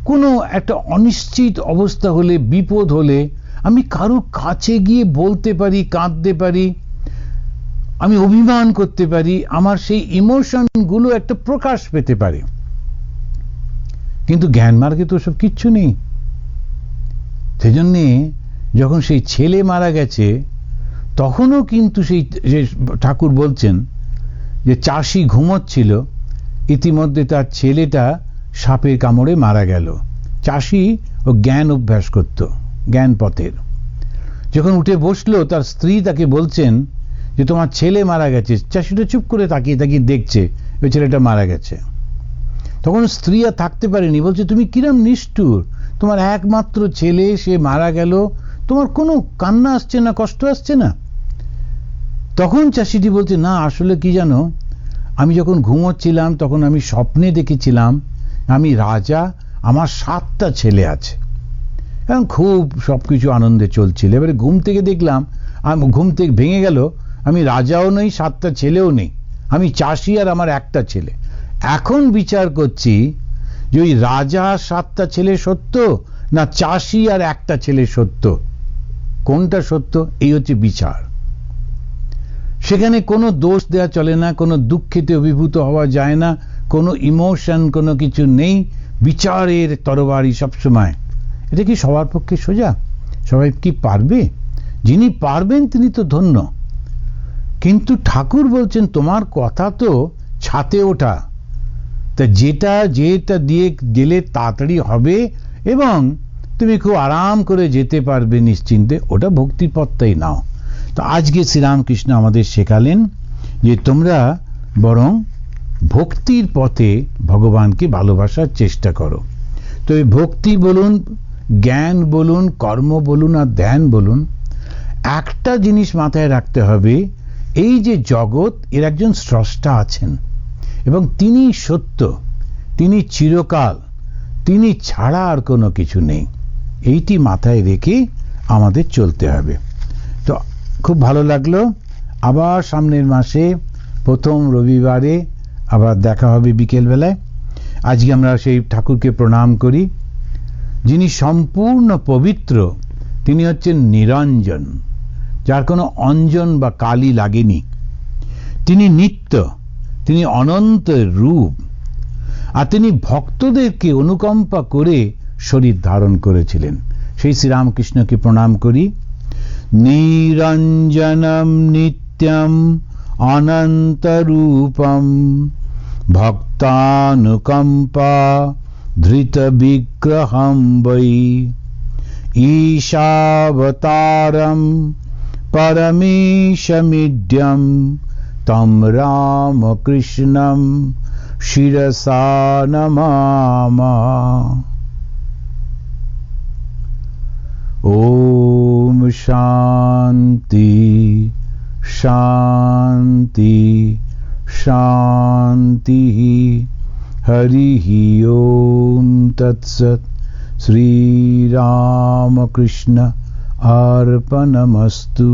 কোনো একটা অনিশ্চিত অবস্থা হলে, বিপদ হলে আমি কারো কাছে গিয়ে বলতে পারি, কাঁদতে পারি, আমি অভিমান করতে পারি, আমার সেই ইমোশনগুলো একটা প্রকাশ পেতে পারে। কিন্তু জ্ঞান মার্গে তো সব কিচ্ছু নেই। সেজন্যে যখন সেই ছেলে মারা গেছে তখনও কিন্তু সেই ঠাকুর বলছেন যে চাষি ঘুমোচ্ছিল, ইতিমধ্যে তার ছেলেটা সাপের কামড়ে মারা গেল। চাষি ও জ্ঞান অভ্যাস করত, জ্ঞান পথের। যখন উঠে বসলো তার স্ত্রী তাকে বলছেন যে তোমার ছেলে মারা গেছে। চাষিটা চুপ করে তাকিয়ে তাকিয়ে দেখছে ওই ছেলেটা মারা গেছে। তখন স্ত্রী আর থাকতে পারেনি, বলছে তুমি কিরম নিষ্ঠুর, তোমার একমাত্র ছেলে সে মারা গেল, তোমার কোনো কান্না আসছে না, কষ্ট আসছে না? তখন চাষিটি বলছে না, আসলে কি জানো, আমি যখন ঘুমোচ্ছিলাম তখন আমি স্বপ্নে দেখেছিলাম আমি রাজা, আমার 7টা ছেলে আছে, এবং খুব সবকিছু আনন্দে চলছিল। এবারে ঘুম থেকে দেখলাম, ঘুম থেকে ভেঙে গেল, আমি রাজাও নই, 7টা ছেলেও নেই, আমি চাষি আর আমার একটা ছেলে। এখন বিচার করছি যে ওই রাজা 7টা ছেলে সত্য না চাষি আর একটা ছেলে সত্য, কোনটা সত্য? এই হচ্ছে বিচার। সেখানে কোনো দোষ দেওয়া চলে না, কোনো দুঃখিতে অভিভূত হওয়া যায় না, কোনো ইমোশন, কোনো কিছু নেই, বিচারের তরবারি সবসময়। এটা কি সবার পক্ষে সোজা? সবাই কি পারবে? যিনি পারবেন তিনি তো ধন্য। কিন্তু ঠাকুর বলছেন তোমার কথা তো ছাতে ওঠা, তা যেটা দিয়ে গেলে তাড়াতাড়ি হবে এবং তুমি খুব আরাম করে যেতে পারবে নিশ্চিন্তে, ওটা ভক্তির পথটাই নাও। তো আজকে শ্রীরামকৃষ্ণ আমাদের শেখালেন যে তোমরা বরং ভক্তির পথে ভগবানকে ভালোবাসার চেষ্টা করো। তো এই ভক্তি বলুন, জ্ঞান বলুন, কর্ম বলুন আর ধ্যান বলুন, একটা জিনিস মাথায় রাখতে হবে, এই যে জগৎ এর একজন স্রষ্টা আছেন এবং তিনি সত্য, তিনি চিরকাল, তিনি ছাড়া আর কোনো কিছু নেই। এইটি মাথায় রেখে আমাদের চলতে হবে। তো খুব ভালো লাগলো, আবার সামনের মাসে প্রথম রবিবারে আবার দেখা হবে বিকেলবেলায়। আজকে আমরা সেই ঠাকুরকে প্রণাম করি যিনি সম্পূর্ণ পবিত্র, তিনি হচ্ছেন নিরঞ্জন, যার কোনো অঞ্জন বা কালি লাগেনি। তিনি নিত্য, তিনি অনন্তের রূপ, আর তিনি ভক্তদেরকে অনুকম্পা করে শরীর ধারণ করেছিলেন। সেই শ্রীরামকৃষ্ণকে প্রণাম করি। নিরঞ্জনম নিত্যম অনন্তরূপম ভক্তানুকম্পা ধৃত বিগ্রহম বৈ ঈশাবতারম পরমেশমিড্যম তম রামকৃষ্ণম শিরসা নমামা। ওম শান্তি শান্তি শান্তি। হরি ওম তৎসৎ। শ্রীরামকৃষ্ণ अर्पणमस्तु।